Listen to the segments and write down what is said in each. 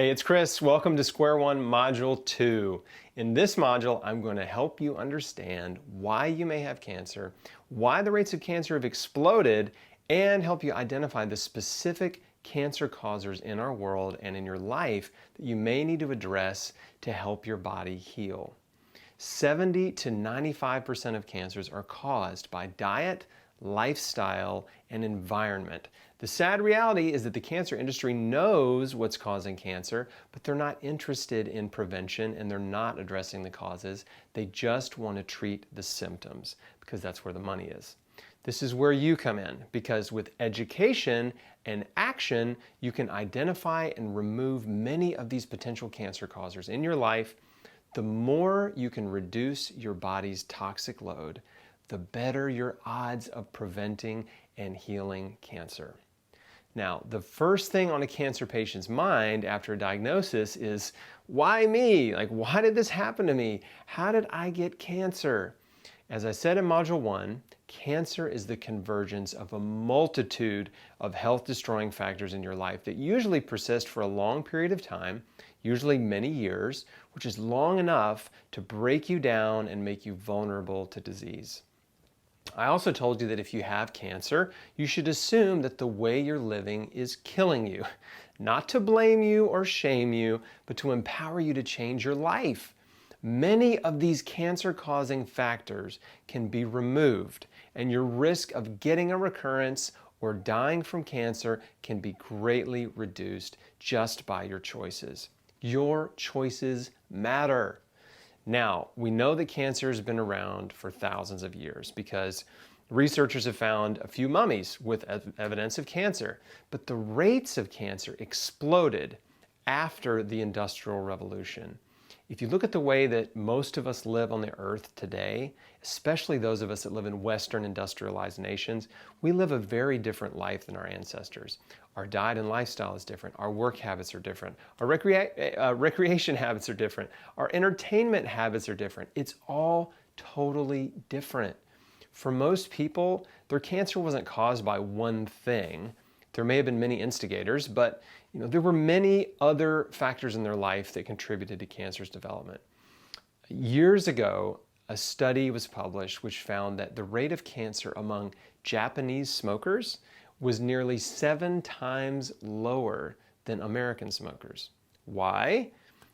Hey, it's Chris. Welcome to Square One Module 2. In this module, I'm going to help you understand why you may have cancer, why the rates of cancer have exploded, and help you identify the specific cancer causers in our world and in your life that you may need to address to help your body heal. 70 to 95% of cancers are caused by diet, lifestyle, and environment. The sad reality is that the cancer industry knows what's causing cancer, but they're not interested in prevention and they're not addressing the causes. They just want to treat the symptoms because that's where the money is. This is where you come in, because with education and action, you can identify and remove many of these potential cancer causers in your life. The more you can reduce your body's toxic load, the better your odds of preventing and healing cancer. Now, the first thing on a cancer patient's mind after a diagnosis is, why me? Why did this happen to me? How did I get cancer? As I said in Module 1, cancer is the convergence of a multitude of health-destroying factors in your life that usually persist for a long period of time, usually many years, which is long enough to break you down and make you vulnerable to disease. I also told you that if you have cancer, you should assume that the way you're living is killing you. Not to blame you or shame you, but to empower you to change your life. Many of these cancer-causing factors can be removed, and your risk of getting a recurrence or dying from cancer can be greatly reduced just by your choices. Your choices matter. Now, we know that cancer has been around for thousands of years because researchers have found a few mummies with evidence of cancer, but the rates of cancer exploded after the Industrial Revolution. If you look at the way that most of us live on the earth today, especially those of us that live in Western industrialized nations, we live a very different life than our ancestors. Our diet and lifestyle is different. Our work habits are different. Our recreation habits are different. Our entertainment habits are different. It's all totally different. For most people, their cancer wasn't caused by one thing. There may have been many instigators, but there were many other factors in their life that contributed to cancer's development. Years ago, a study was published which found that the rate of cancer among Japanese smokers was nearly 7 times lower than American smokers. Why?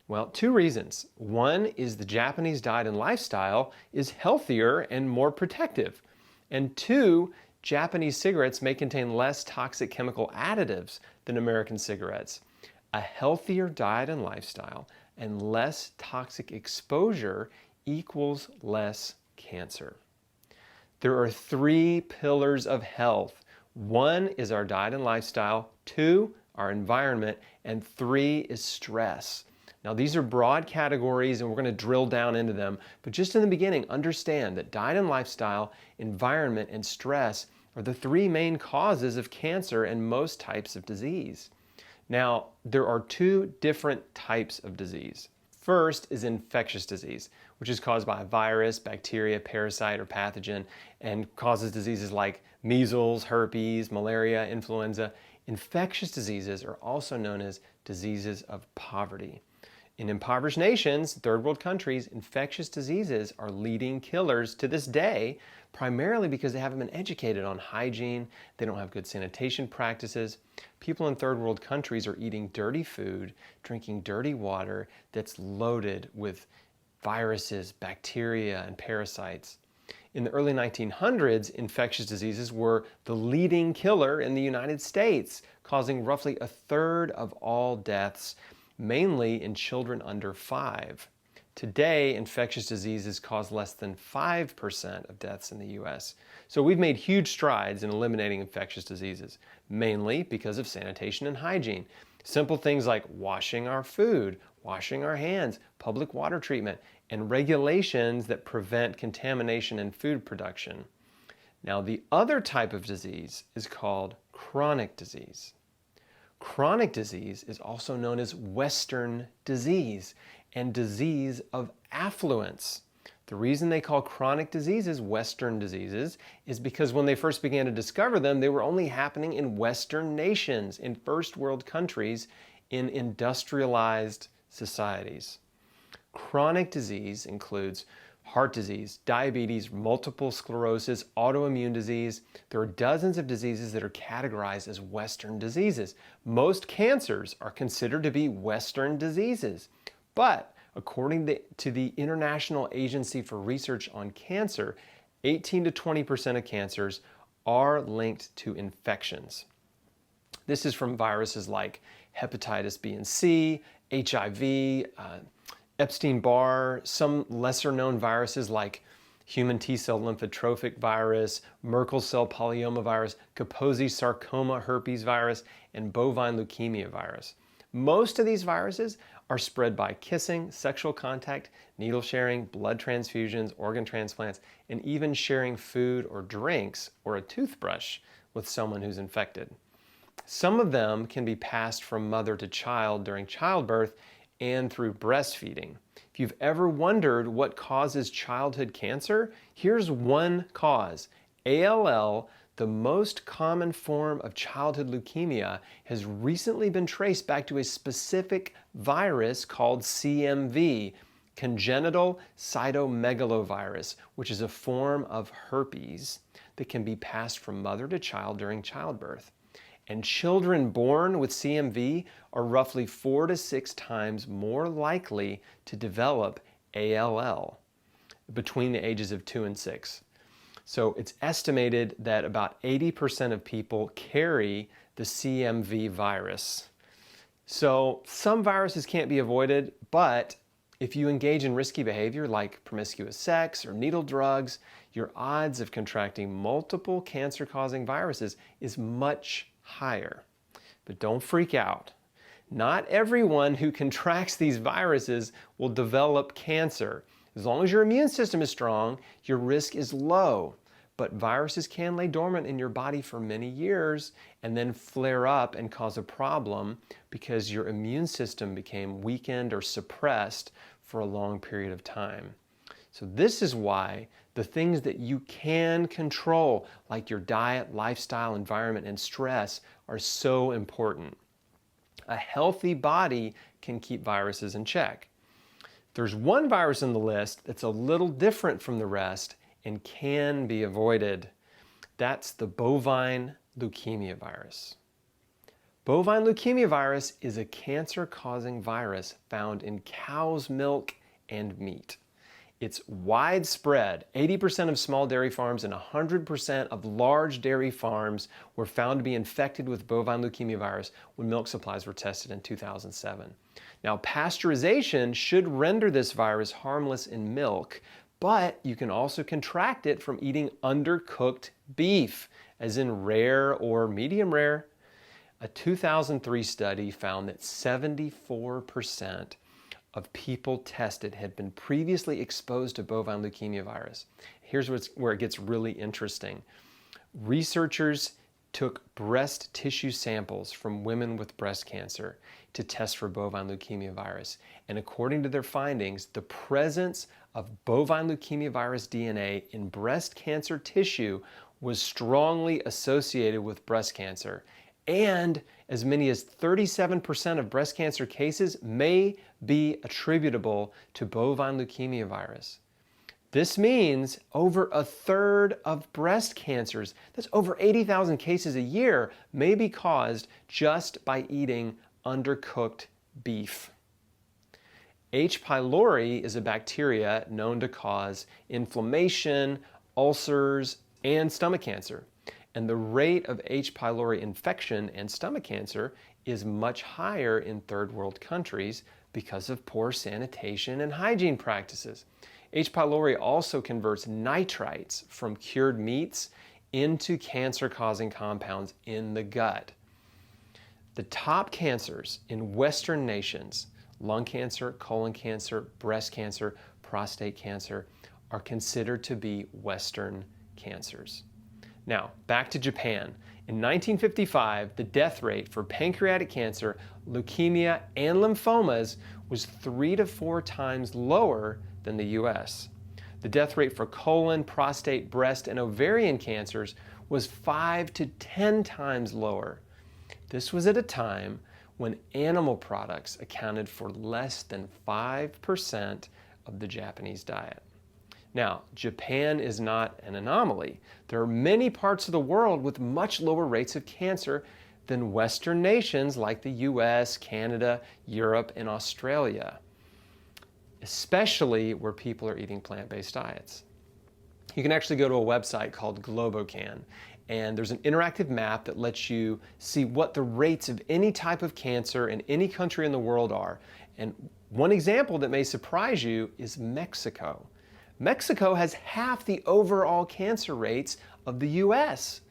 Well, 2 reasons. One is the Japanese diet and lifestyle is healthier and more protective. And 2, Japanese cigarettes may contain less toxic chemical additives than American cigarettes. A healthier diet and lifestyle and less toxic exposure equals less cancer. There are 3 pillars of health. 1 is our diet and lifestyle, 2, our environment, and 3 is stress. Now, these are broad categories and we're going to drill down into them, but just in the beginning, understand that diet and lifestyle, environment, and stress are the 3 main causes of cancer and most types of disease. Now, there are 2 different types of disease. First is infectious disease, which is caused by a virus, bacteria, parasite, or pathogen, and causes diseases like measles, herpes, malaria, influenza. Infectious diseases are also known as diseases of poverty. In impoverished nations, third world countries, infectious diseases are leading killers to this day, primarily because they haven't been educated on hygiene, they don't have good sanitation practices. People in third world countries are eating dirty food, drinking dirty water that's loaded with viruses, bacteria, and parasites. In the early 1900s, infectious diseases were the leading killer in the United States, causing roughly 1/3 of all deaths, mainly in children under 5. Today, infectious diseases cause less than 5% of deaths in the US. So we've made huge strides in eliminating infectious diseases, mainly because of sanitation and hygiene. Simple things like washing our food, washing our hands, public water treatment, and regulations that prevent contamination in food production. Now, the other type of disease is called chronic disease. Chronic disease is also known as Western disease and disease of affluence. The reason they call chronic diseases Western diseases is because when they first began to discover them, they were only happening in Western nations, in first world countries, in industrialized societies. Chronic disease includes heart disease, diabetes, multiple sclerosis, autoimmune disease. There are dozens of diseases that are categorized as Western diseases. Most cancers are considered to be Western diseases. But according to the International Agency for Research on Cancer, 18 to 20% of cancers are linked to infections. This is from viruses like hepatitis B and C, HIV, Epstein-Barr, some lesser-known viruses like human T-cell lymphotrophic virus, Merkel cell polyomavirus, Kaposi sarcoma herpes virus, and bovine leukemia virus. Most of these viruses are spread by kissing, sexual contact, needle sharing, blood transfusions, organ transplants, and even sharing food or drinks or a toothbrush with someone who's infected. Some of them can be passed from mother to child during childbirth and through breastfeeding. If you've ever wondered what causes childhood cancer, here's one cause. ALL, the most common form of childhood leukemia, has recently been traced back to a specific virus called CMV, congenital cytomegalovirus, which is a form of herpes that can be passed from mother to child during childbirth. And children born with CMV are roughly 4 to 6 times more likely to develop ALL between the ages of 2 and 6. So it's estimated that about 80% of people carry the CMV virus. So some viruses can't be avoided, but if you engage in risky behavior like promiscuous sex or needle drugs, your odds of contracting multiple cancer-causing viruses is much higher. But don't freak out. Not everyone who contracts these viruses will develop cancer. As long as your immune system is strong, your risk is low. But viruses can lay dormant in your body for many years and then flare up and cause a problem because your immune system became weakened or suppressed for a long period of time. So this is why the things that you can control, like your diet, lifestyle, environment, and stress, are so important. A healthy body can keep viruses in check. There's one virus on the list that's a little different from the rest and can be avoided. That's the bovine leukemia virus. Bovine leukemia virus is a cancer-causing virus found in cow's milk and meat. It's widespread. 80% of small dairy farms and 100% of large dairy farms were found to be infected with bovine leukemia virus when milk supplies were tested in 2007. Now, pasteurization should render this virus harmless in milk, but you can also contract it from eating undercooked beef, as in rare or medium rare. A 2003 study found that 74% of people tested had been previously exposed to bovine leukemia virus. Here's where it gets really interesting. Researchers took breast tissue samples from women with breast cancer to test for bovine leukemia virus. And according to their findings, the presence of bovine leukemia virus DNA in breast cancer tissue was strongly associated with breast cancer. And as many as 37% of breast cancer cases may be attributable to bovine leukemia virus. This means over a third of breast cancers, that's over 80,000 cases a year, may be caused just by eating undercooked beef. H. pylori is a bacteria known to cause inflammation, ulcers, and stomach cancer. And the rate of H. pylori infection and stomach cancer is much higher in third world countries because of poor sanitation and hygiene practices. H. pylori also converts nitrites from cured meats into cancer-causing compounds in the gut. The top cancers in Western nations, lung cancer, colon cancer, breast cancer, prostate cancer, are considered to be Western cancers. Now, back to Japan. In 1955, the death rate for pancreatic cancer, leukemia, and lymphomas was 3 to 4 times lower than the US. The death rate for colon, prostate, breast, and ovarian cancers was 5 to 10 times lower. This was at a time when animal products accounted for less than 5% of the Japanese diet. Now, Japan is not an anomaly. There are many parts of the world with much lower rates of cancer than Western nations like the US, Canada, Europe, and Australia, especially where people are eating plant-based diets. You can actually go to a website called Globocan, and there's an interactive map that lets you see what the rates of any type of cancer in any country in the world are. And one example that may surprise you is Mexico. Mexico has half the overall cancer rates of the US.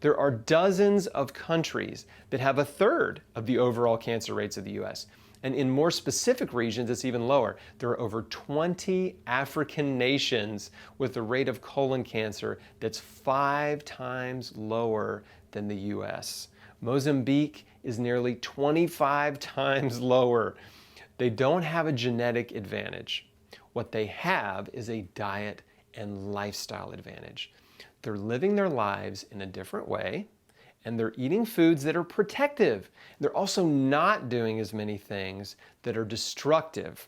There are dozens of countries that have a third of the overall cancer rates of the US. And in more specific regions, it's even lower. There are over 20 African nations with a rate of colon cancer that's 5 times lower than the US. Mozambique is nearly 25 times lower. They don't have a genetic advantage. What they have is a diet and lifestyle advantage. They're living their lives in a different way, and they're eating foods that are protective. They're also not doing as many things that are destructive.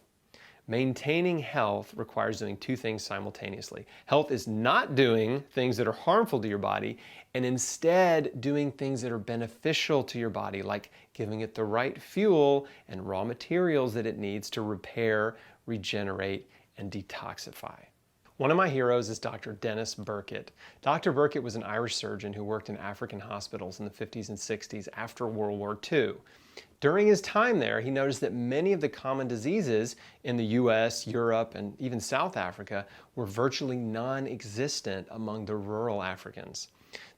Maintaining health requires doing two things simultaneously. Health is not doing things that are harmful to your body, and instead doing things that are beneficial to your body, like giving it the right fuel and raw materials that it needs to repair, regenerate, and detoxify. One of my heroes is Dr. Denis Burkitt. Dr. Burkitt was an Irish surgeon who worked in African hospitals in the 50s and 60s after World War II. During his time there, he noticed that many of the common diseases in the US, Europe, and even South Africa were virtually non-existent among the rural Africans.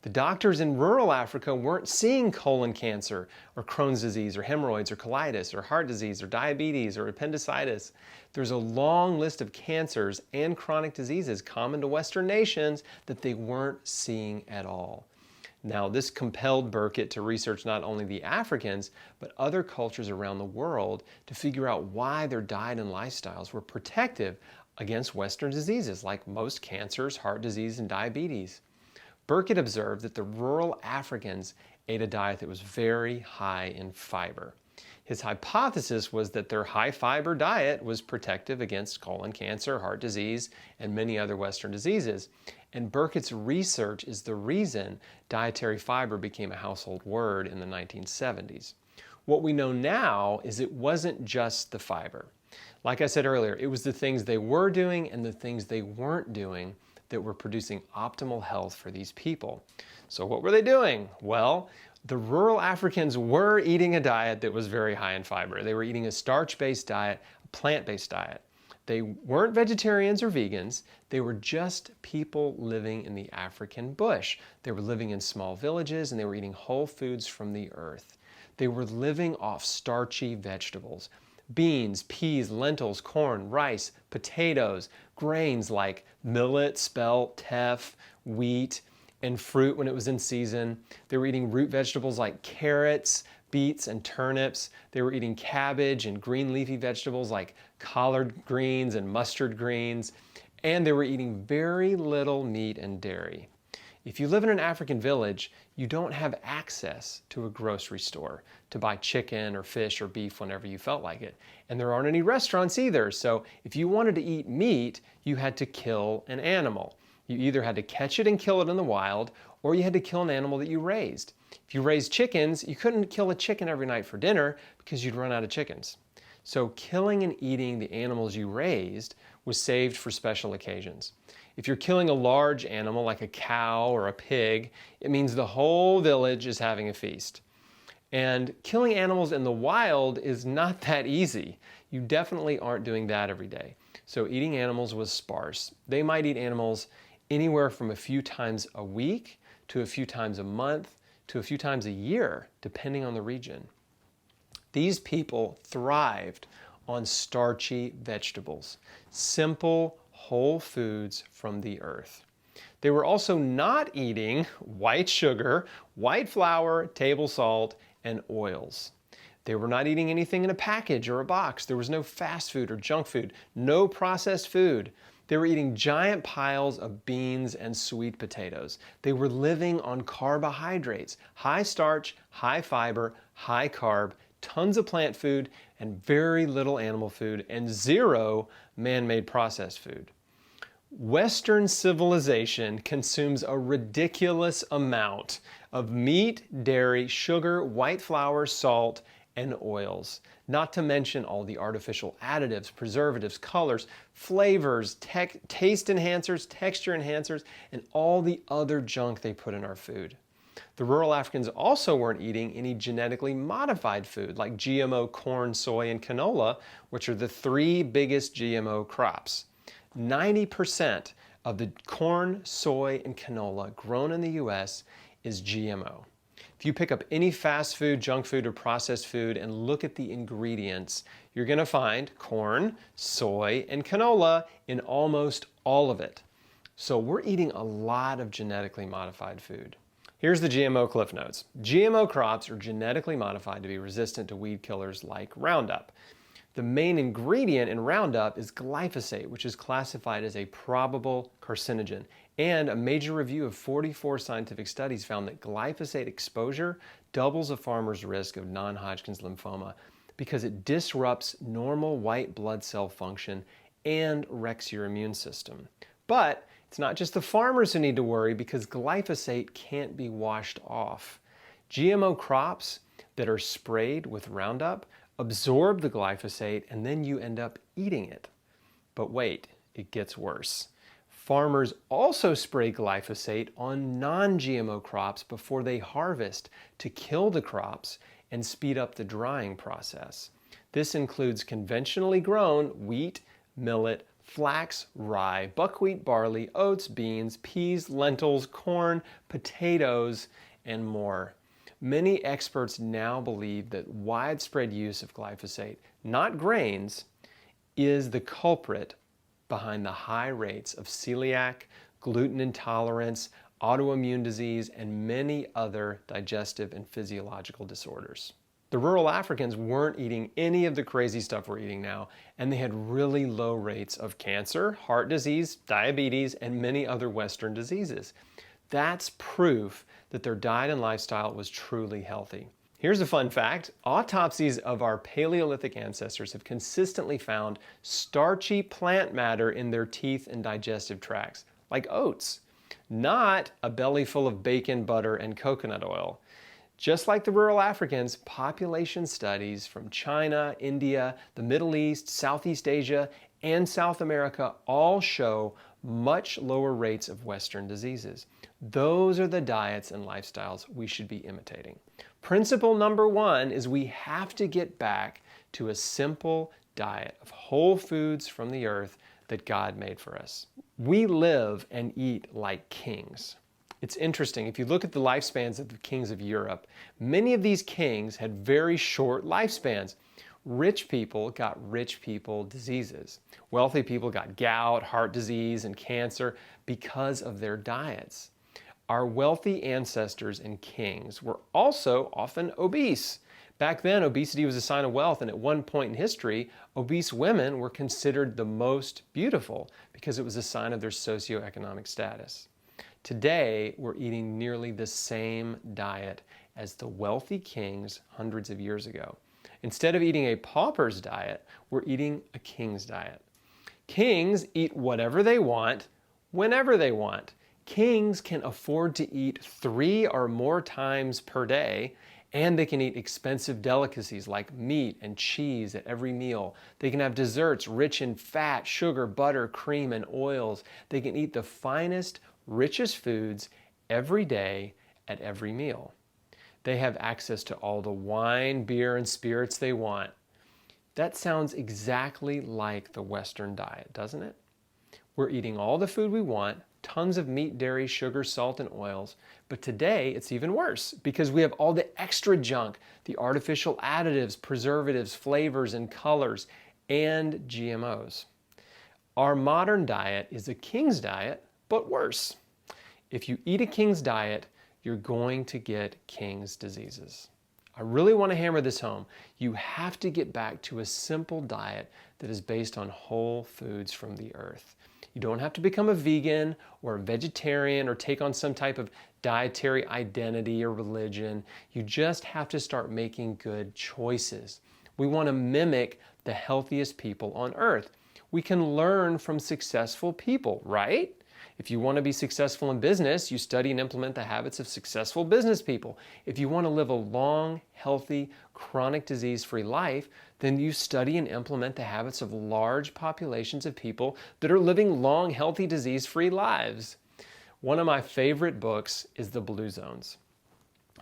The doctors in rural Africa weren't seeing colon cancer or Crohn's disease or hemorrhoids or colitis or heart disease or diabetes or appendicitis. There's a long list of cancers and chronic diseases common to Western nations that they weren't seeing at all. Now, this compelled Burkitt to research not only the Africans, but other cultures around the world to figure out why their diet and lifestyles were protective against Western diseases like most cancers, heart disease, and diabetes. Burkitt observed that the rural Africans ate a diet that was very high in fiber. His hypothesis was that their high fiber diet was protective against colon cancer, heart disease, and many other Western diseases. And Burkitt's research is the reason dietary fiber became a household word in the 1970s. What we know now is it wasn't just the fiber. Like I said earlier, it was the things they were doing and the things they weren't doing that were producing optimal health for these people. So what were they doing? Well, the rural Africans were eating a diet that was very high in fiber. They were eating a starch-based diet, a plant-based diet. They weren't vegetarians or vegans. They were just people living in the African bush. They were living in small villages and they were eating whole foods from the earth. They were living off starchy vegetables. Beans, peas, lentils, corn, rice, potatoes, grains like millet, spelt, teff, wheat, and fruit when it was in season. They were eating root vegetables like carrots, beets, and turnips. They were eating cabbage and green leafy vegetables like collard greens and mustard greens. And they were eating very little meat and dairy. If you live in an African village, you don't have access to a grocery store to buy chicken or fish or beef whenever you felt like it. And there aren't any restaurants either, so if you wanted to eat meat, you had to kill an animal. You either had to catch it and kill it in the wild, or you had to kill an animal that you raised. If you raised chickens, you couldn't kill a chicken every night for dinner because you'd run out of chickens. So killing and eating the animals you raised was saved for special occasions. If you're killing a large animal like a cow or a pig, it means the whole village is having a feast. And killing animals in the wild is not that easy. You definitely aren't doing that every day. So eating animals was sparse. They might eat animals anywhere from a few times a week to a few times a month to a few times a year, depending on the region. These people thrived on starchy vegetables, simple, whole foods from the earth. They were also not eating white sugar, white flour, table salt, and oils. They were not eating anything in a package or a box. There was no fast food or junk food, no processed food. They were eating giant piles of beans and sweet potatoes. They were living on carbohydrates, high starch, high fiber, high carb, tons of plant food and very little animal food, and zero man-made processed food. Western civilization consumes a ridiculous amount of meat, dairy, sugar, white flour, salt, and oils, not to mention all the artificial additives, preservatives, colors, flavors, taste enhancers, texture enhancers, and all the other junk they put in our food. The rural Africans also weren't eating any genetically modified food like GMO corn, soy, and canola, which are the three biggest GMO crops. 90% of the corn, soy, and canola grown in the US is GMO. If you pick up any fast food, junk food, or processed food and look at the ingredients, you're going to find corn, soy, and canola in almost all of it. So we're eating a lot of genetically modified food. Here's the GMO Cliff Notes. GMO crops are genetically modified to be resistant to weed killers like Roundup. The main ingredient in Roundup is glyphosate, which is classified as a probable carcinogen. And a major review of 44 scientific studies found that glyphosate exposure doubles a farmer's risk of non-Hodgkin's lymphoma because it disrupts normal white blood cell function and wrecks your immune system. But it's not just the farmers who need to worry because glyphosate can't be washed off. GMO crops that are sprayed with Roundup absorb the glyphosate and then you end up eating it. But wait, it gets worse. Farmers also spray glyphosate on non-GMO crops before they harvest to kill the crops and speed up the drying process. This includes conventionally grown wheat, millet, flax, rye, buckwheat, barley, oats, beans, peas, lentils, corn, potatoes, and more. Many experts now believe that widespread use of glyphosate, not grains, is the culprit behind the high rates of celiac, gluten intolerance, autoimmune disease, and many other digestive and physiological disorders. The rural Africans weren't eating any of the crazy stuff we're eating now, and they had really low rates of cancer, heart disease, diabetes, and many other Western diseases. That's proof that their diet and lifestyle was truly healthy. Here's a fun fact. Autopsies of our Paleolithic ancestors have consistently found starchy plant matter in their teeth and digestive tracts, like oats, not a belly full of bacon, butter, and coconut oil. Just like the rural Africans, population studies from China, India, the Middle East, Southeast Asia, and South America all show much lower rates of Western diseases. Those are the diets and lifestyles we should be imitating. Principle number one is we have to get back to a simple diet of whole foods from the earth that God made for us. We live and eat like kings. It's interesting, if you look at the lifespans of the kings of Europe, many of these kings had very short lifespans. Rich people got rich people diseases. Wealthy people got gout, heart disease, and cancer because of their diets. Our wealthy ancestors and kings were also often obese. Back then, obesity was a sign of wealth, and at one point in history, obese women were considered the most beautiful because it was a sign of their socioeconomic status. Today, we're eating nearly the same diet as the wealthy kings hundreds of years ago. Instead of eating a pauper's diet, we're eating a king's diet. Kings eat whatever they want, whenever they want. Kings can afford to eat 3 or more times per day, and they can eat expensive delicacies like meat and cheese at every meal. They can have desserts rich in fat, sugar, butter, cream, and oils. They can eat the finest, richest foods every day at every meal. They have access to all the wine, beer, and spirits they want. That sounds exactly like the Western diet, doesn't it? We're eating all the food we want, tons of meat, dairy, sugar, salt, and oils. But today, it's even worse because we have all the extra junk, the artificial additives, preservatives, flavors, and colors, and GMOs. Our modern diet is a king's diet, but worse. If you eat a king's diet, you're going to get king's diseases. I really want to hammer this home. You have to get back to a simple diet that is based on whole foods from the earth. You don't have to become a vegan or a vegetarian or take on some type of dietary identity or religion. You just have to start making good choices. We want to mimic the healthiest people on earth. We can learn from successful people, right? If you want to be successful in business, you study and implement the habits of successful business people. If you want to live a long, healthy, chronic disease-free life, then you study and implement the habits of large populations of people that are living long, healthy, disease-free lives. One of my favorite books is The Blue Zones.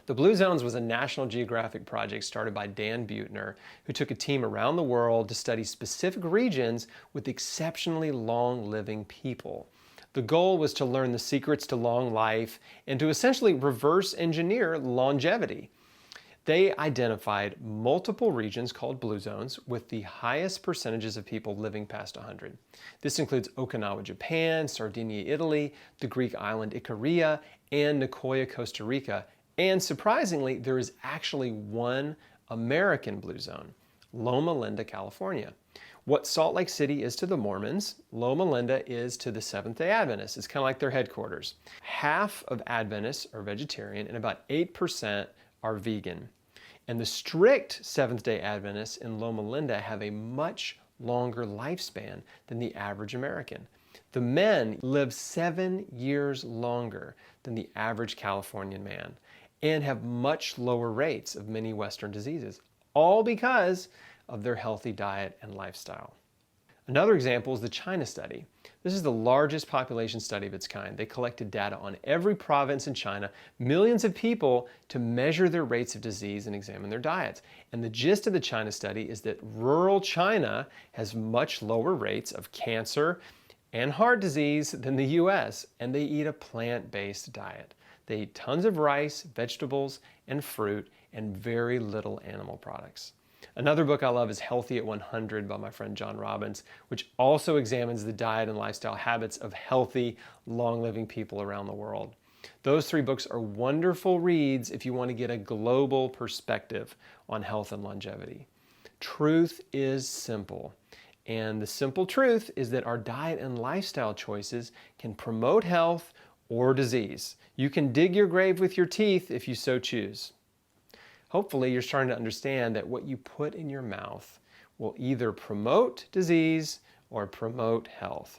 The Blue Zones was a National Geographic project started by Dan Buettner, who took a team around the world to study specific regions with exceptionally long-living people. The goal was to learn the secrets to long life and to essentially reverse engineer longevity. They identified multiple regions called blue zones with the highest percentages of people living past 100. This includes Okinawa, Japan, Sardinia, Italy, the Greek island Icaria, and Nicoya, Costa Rica. And surprisingly, there is actually one American blue zone, Loma Linda, California. What Salt Lake City is to the Mormons, Loma Linda is to the Seventh-day Adventists. It's kind of like their headquarters. Half of Adventists are vegetarian and about 8% are vegan. And the strict Seventh-day Adventists in Loma Linda have a much longer lifespan than the average American. The men live 7 years longer than the average Californian man and have much lower rates of many Western diseases, all because of their healthy diet and lifestyle. Another example is the China study. This is the largest population study of its kind. They collected data on every province in China, millions of people, to measure their rates of disease and examine their diets. And the gist of the China study is that rural China has much lower rates of cancer and heart disease than the US, and they eat a plant-based diet. They eat tons of rice, vegetables, and fruit, and very little animal products. Another book I love is Healthy at 100 by my friend John Robbins, which also examines the diet and lifestyle habits of healthy, long-living people around the world. Those 3 books are wonderful reads if you want to get a global perspective on health and longevity. Truth is simple, and the simple truth is that our diet and lifestyle choices can promote health or disease. You can dig your grave with your teeth if you so choose. Hopefully, you're starting to understand that what you put in your mouth will either promote disease or promote health.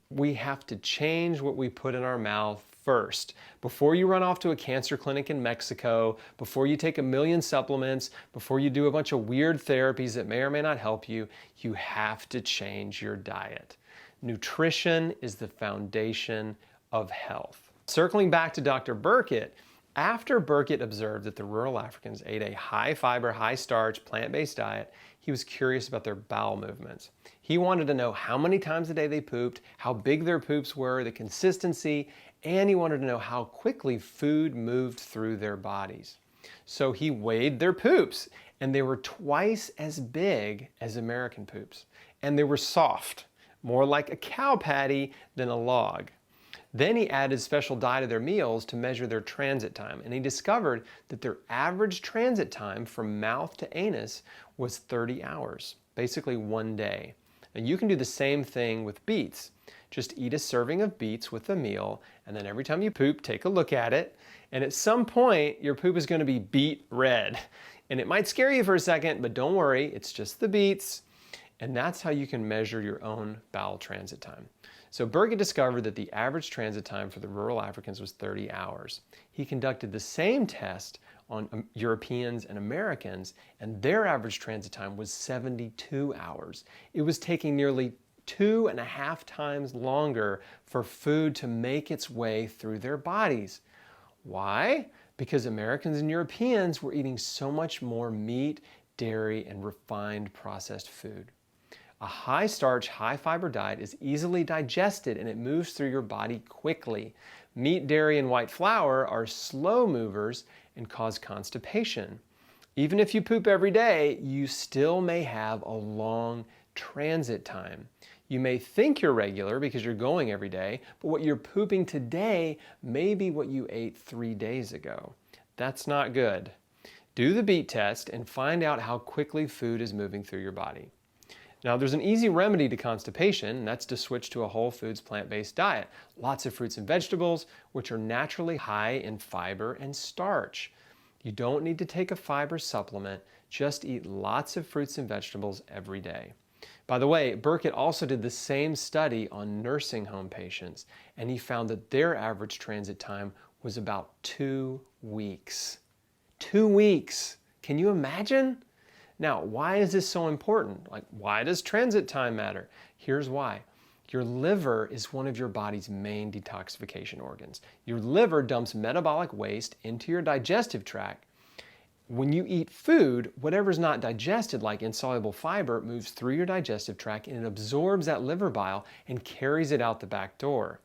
We have to change what we put in our mouth first. Before you run off to a cancer clinic in Mexico, before you take 1 million supplements, before you do a bunch of weird therapies that may or may not help you, you have to change your diet. Nutrition is the foundation of health. Circling back to Dr. Burkitt, after Burkitt observed that the rural Africans ate a high-fiber, high-starch, plant-based diet, he was curious about their bowel movements. He wanted to know how many times a day they pooped, how big their poops were, the consistency, and he wanted to know how quickly food moved through their bodies. So he weighed their poops, and they were twice as big as American poops. And they were soft, more like a cow patty than a log. Then he added special dye to their meals to measure their transit time, and he discovered that their average transit time from mouth to anus was 30 hours, basically 1 day. And you can do the same thing with beets. Just eat a serving of beets with a meal, and then every time you poop, take a look at it, and at some point, your poop is going to be beet red. And it might scare you for a second, but don't worry, it's just the beets. And that's how you can measure your own bowel transit time. So Burkitt discovered that the average transit time for the rural Africans was 30 hours. He conducted the same test on Europeans and Americans, and their average transit time was 72 hours. It was taking nearly 2.5 times longer for food to make its way through their bodies. Why? Because Americans and Europeans were eating so much more meat, dairy, and refined processed food. A high-starch, high-fiber diet is easily digested and it moves through your body quickly. Meat, dairy, and white flour are slow movers and cause constipation. Even if you poop every day, you still may have a long transit time. You may think you're regular because you're going every day, but what you're pooping today may be what you ate 3 days ago. That's not good. Do the beet test and find out how quickly food is moving through your body. Now, there's an easy remedy to constipation, and that's to switch to a whole foods plant-based diet. Lots of fruits and vegetables, which are naturally high in fiber and starch. You don't need to take a fiber supplement, just eat lots of fruits and vegetables every day. By the way, Burkitt also did the same study on nursing home patients, and he found that their average transit time was about 2 weeks. 2 weeks! Can you imagine? Now, why is this so important? Like, why does transit time matter? Here's why. Your liver is one of your body's main detoxification organs. Your liver dumps metabolic waste into your digestive tract. When you eat food, whatever's not digested, like insoluble fiber, moves through your digestive tract and it absorbs that liver bile and carries it out the back door.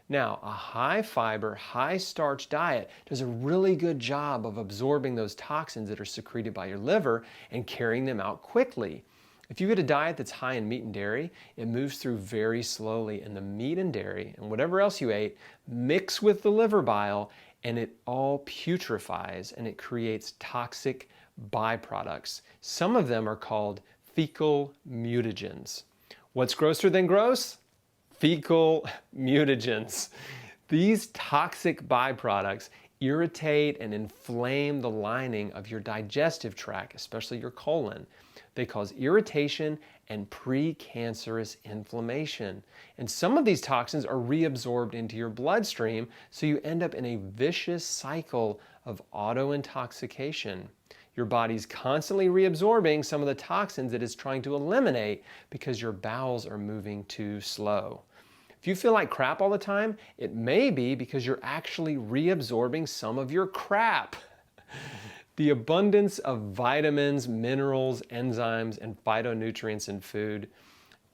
Now, a high fiber, high starch diet does a really good job of absorbing those toxins that are secreted by your liver and carrying them out quickly. If you get a diet that's high in meat and dairy, it moves through very slowly, and the meat and dairy and whatever else you ate mix with the liver bile and it all putrefies and it creates toxic byproducts. Some of them are called fecal mutagens. What's grosser than gross? Fecal mutagens. These toxic byproducts irritate and inflame the lining of your digestive tract, especially your colon. They cause irritation and precancerous inflammation. And some of these toxins are reabsorbed into your bloodstream, so you end up in a vicious cycle of auto-intoxication. Your body's constantly reabsorbing some of the toxins that it's trying to eliminate because your bowels are moving too slow. If you feel like crap all the time, it may be because you're actually reabsorbing some of your crap. The abundance of vitamins, minerals, enzymes, and phytonutrients in food,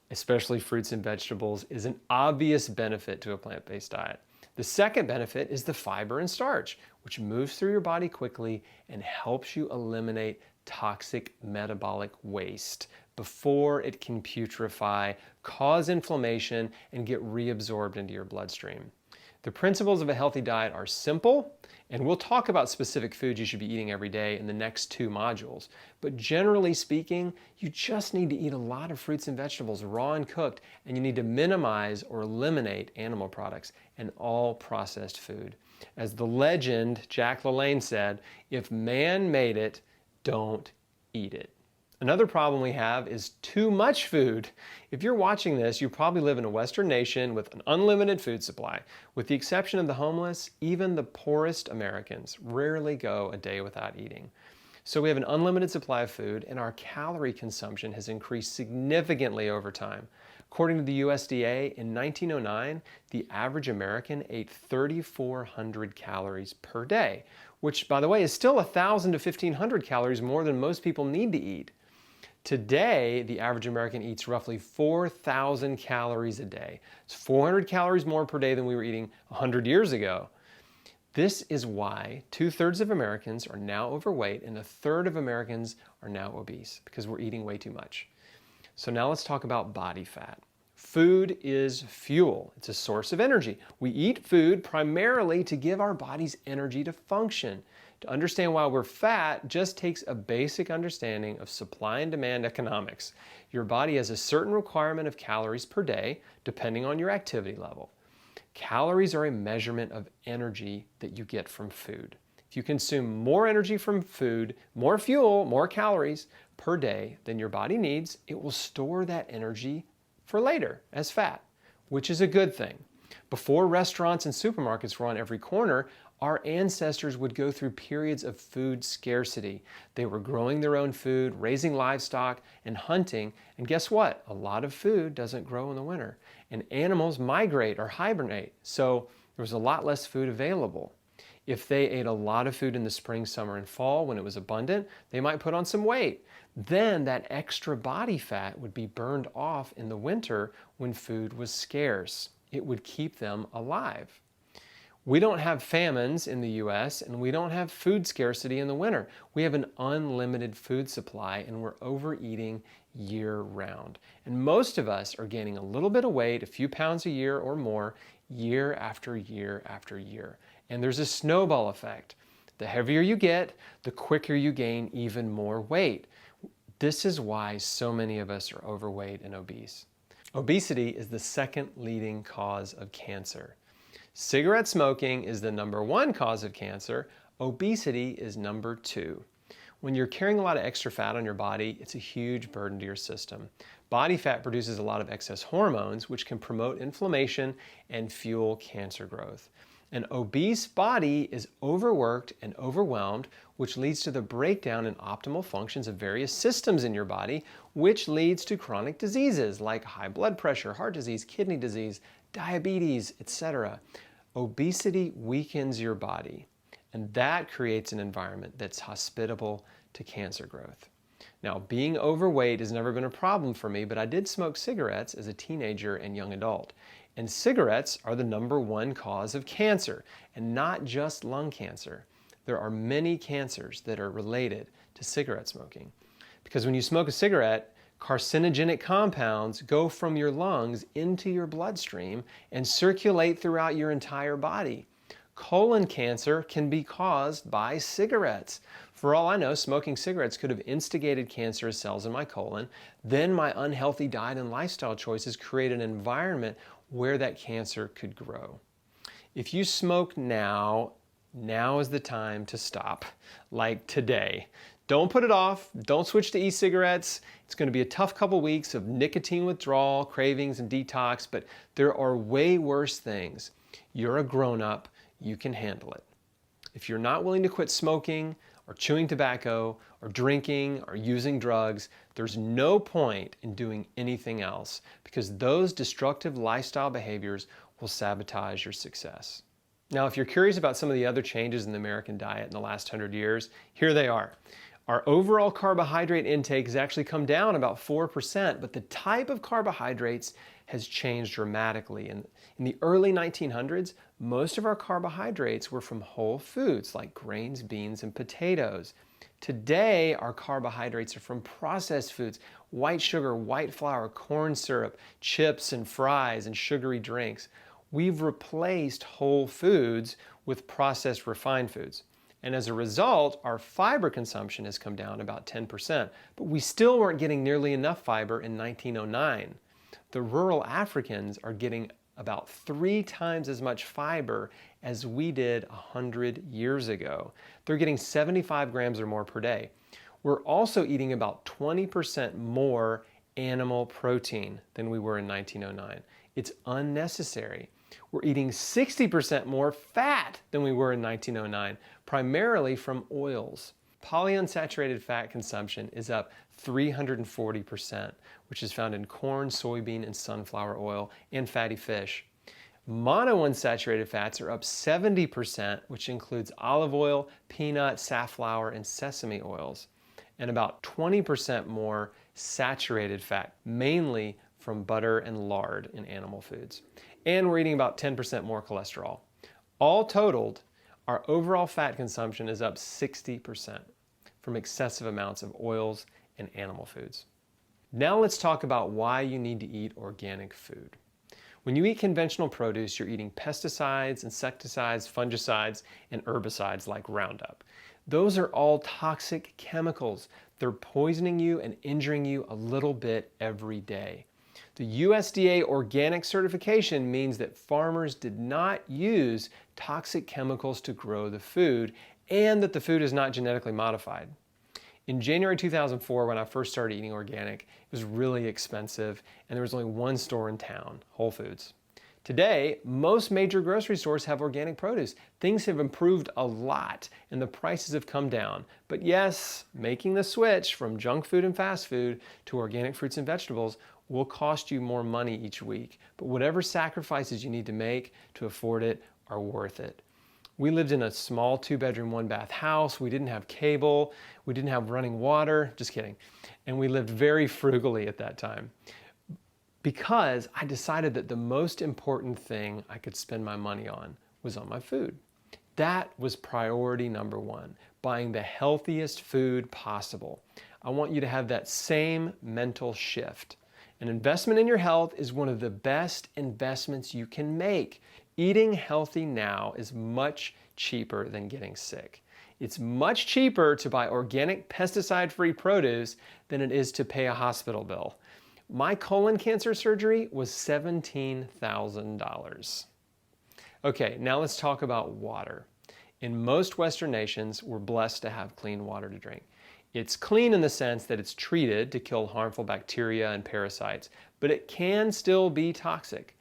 especially fruits and vegetables, is an obvious benefit to a plant-based diet. The second benefit is the fiber and starch, which moves through your body quickly and helps you eliminate toxic metabolic waste before it can putrefy, cause inflammation, and get reabsorbed into your bloodstream. The principles of a healthy diet are simple, and we'll talk about specific foods you should be eating every day in the next 2 modules. But generally speaking, you just need to eat a lot of fruits and vegetables, raw and cooked, and you need to minimize or eliminate animal products and all processed food. As the legend Jack LaLanne said, if man made it, don't eat it. Another problem we have is too much food. If you're watching this, you probably live in a Western nation with an unlimited food supply. With the exception of the homeless, even the poorest Americans rarely go a day without eating. So we have an unlimited supply of food, and our calorie consumption has increased significantly over time. According to the USDA, in 1909, the average American ate 3,400 calories per day, which, by the way, is still 1,000 to 1,500 calories more than most people need to eat. Today, the average American eats roughly 4,000 calories a day. It's 400 calories more per day than we were eating 100 years ago. This is why 2/3 of Americans are now overweight and 1/3 of Americans are now obese, because we're eating way too much. So now let's talk about body fat. Food is fuel. It's a source of energy. We eat food primarily to give our bodies energy to function. To understand why we're fat just takes a basic understanding of supply and demand economics. Your body has a certain requirement of calories per day, depending on your activity level. Calories are a measurement of energy that you get from food. If you consume more energy from food, more fuel, more calories per day than your body needs, it will store that energy for later as fat, which is a good thing. Before restaurants and supermarkets were on every corner, our ancestors would go through periods of food scarcity. They were growing their own food, raising livestock, and hunting. And guess what? A lot of food doesn't grow in the winter. And animals migrate or hibernate, so there was a lot less food available. If they ate a lot of food in the spring, summer, and fall when it was abundant, they might put on some weight. Then that extra body fat would be burned off in the winter when food was scarce. It would keep them alive. We don't have famines in the US, and we don't have food scarcity in the winter. We have an unlimited food supply, and we're overeating year-round. And most of us are gaining a little bit of weight, a few pounds a year or more, year after year after year. And there's a snowball effect. The heavier you get, the quicker you gain even more weight. This is why so many of us are overweight and obese. Obesity is the second leading cause of cancer. Cigarette smoking is the #1 cause of cancer. Obesity is #2. When you're carrying a lot of extra fat on your body, it's a huge burden to your system. Body fat produces a lot of excess hormones, which can promote inflammation and fuel cancer growth. An obese body is overworked and overwhelmed, which leads to the breakdown in optimal functions of various systems in your body, which leads to chronic diseases like high blood pressure, heart disease, kidney disease, diabetes, etc. Obesity weakens your body, and that creates an environment that's hospitable to cancer growth. Now, being overweight has never been a problem for me, but I did smoke cigarettes as a teenager and young adult. And cigarettes are the #1 cause of cancer, and not just lung cancer. There are many cancers that are related to cigarette smoking. Because when you smoke a cigarette, carcinogenic compounds go from your lungs into your bloodstream and circulate throughout your entire body. Colon cancer can be caused by cigarettes. For all I know, smoking cigarettes could have instigated cancerous cells in my colon. Then my unhealthy diet and lifestyle choices create an environment where that cancer could grow. If you smoke now is the time to stop, like today. Don't put it off. Don't switch to e-cigarettes. It's going to be a tough couple weeks of nicotine withdrawal, cravings, and detox, but there are way worse things. You're a grown-up. You can handle it. If you're not willing to quit smoking or chewing tobacco or drinking or using drugs, there's no point in doing anything else because those destructive lifestyle behaviors will sabotage your success. Now, if you're curious about some of the other changes in the American diet in the last 100 years, here they are. Our overall carbohydrate intake has actually come down about 4%, but the type of carbohydrates has changed dramatically. In the early 1900s, most of our carbohydrates were from whole foods like grains, beans, and potatoes. Today, our carbohydrates are from processed foods, white sugar, white flour, corn syrup, chips and fries, and sugary drinks. We've replaced whole foods with processed refined foods. And as a result, our fiber consumption has come down about 10%, but we still weren't getting nearly enough fiber in 1909. The rural Africans are getting about 3 times as much fiber as we did 100 years ago. They're getting 75 grams or more per day. We're also eating about 20% more animal protein than we were in 1909. It's unnecessary. We're eating 60% more fat than we were in 1909, primarily from oils. Polyunsaturated fat consumption is up 340%, which is found in corn, soybean, and sunflower oil, and fatty fish. Monounsaturated fats are up 70%, which includes olive oil, peanut, safflower, and sesame oils, and about 20% more saturated fat, mainly from butter and lard in animal foods. And we're eating about 10% more cholesterol. All totaled, our overall fat consumption is up 60% from excessive amounts of oils and animal foods. Now let's talk about why you need to eat organic food. When you eat conventional produce, you're eating pesticides, insecticides, fungicides, and herbicides like Roundup. Those are all toxic chemicals. They're poisoning you and injuring you a little bit every day. The USDA organic certification means that farmers did not use toxic chemicals to grow the food and that the food is not genetically modified. In January 2004, when I first started eating organic, it was really expensive and there was only one store in town, Whole Foods. Today, most major grocery stores have organic produce. Things have improved a lot and the prices have come down. But yes, making the switch from junk food and fast food to organic fruits and vegetables will cost you more money each week. But whatever sacrifices you need to make to afford it are worth it. We lived in a small 2-bedroom, 1-bath house. We didn't have cable. We didn't have running water. Just kidding. And we lived very frugally at that time because I decided that the most important thing I could spend my money on was on my food. That was priority #1, buying the healthiest food possible. I want you to have that same mental shift. An investment in your health is one of the best investments you can make. Eating healthy now is much cheaper than getting sick. It's much cheaper to buy organic pesticide-free produce than it is to pay a hospital bill. My colon cancer surgery was $17,000. Okay, now let's talk about water. In most Western nations, we're blessed to have clean water to drink. It's clean in the sense that it's treated to kill harmful bacteria and parasites, but it can still be toxic.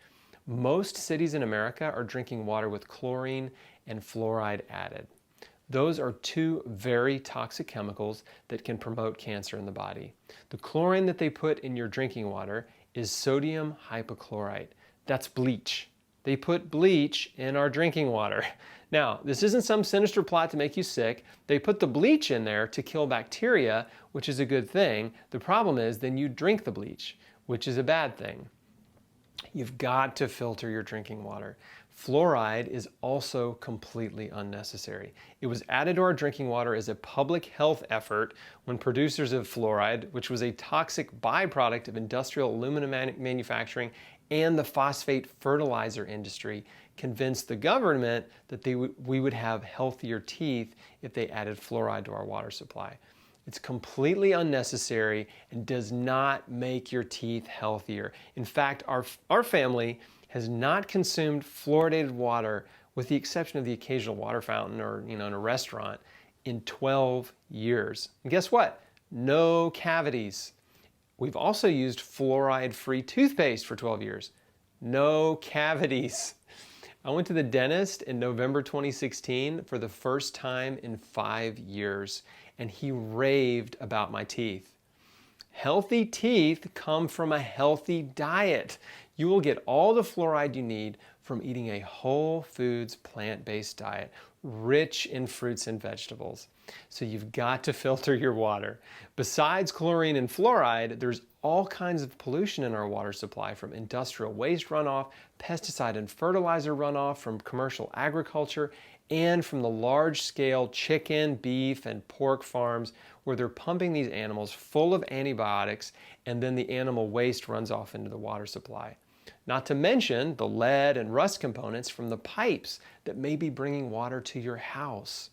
Most cities in America are drinking water with chlorine and fluoride added. Those are two very toxic chemicals that can promote cancer in the body. The chlorine that they put in your drinking water is sodium hypochlorite. That's bleach. They put bleach in our drinking water. Now, this isn't some sinister plot to make you sick. They put the bleach in there to kill bacteria, which is a good thing. The problem is then you drink the bleach, which is a bad thing. You've got to filter your drinking water. Fluoride is also completely unnecessary. It was added to our drinking water as a public health effort when producers of fluoride, which was a toxic byproduct of industrial aluminum manufacturing and the phosphate fertilizer industry, convinced the government that we would have healthier teeth if they added fluoride to our water supply. It's completely unnecessary and does not make your teeth healthier. In fact, our family has not consumed fluoridated water, with the exception of the occasional water fountain or in a restaurant, in 12 years. And guess what? No cavities. We've also used fluoride-free toothpaste for 12 years. No cavities. I went to the dentist in November 2016 for the first time in 5 years, and he raved about my teeth. Healthy teeth come from a healthy diet. You will get all the fluoride you need from eating a whole foods plant-based diet, rich in fruits and vegetables. So you've got to filter your water. Besides chlorine and fluoride, there's all kinds of pollution in our water supply, from industrial waste runoff, pesticide and fertilizer runoff from commercial agriculture, and from the large-scale chicken, beef, and pork farms where they're pumping these animals full of antibiotics, and then the animal waste runs off into the water supply. Not to mention the lead and rust components from the pipes that may be bringing water to your house.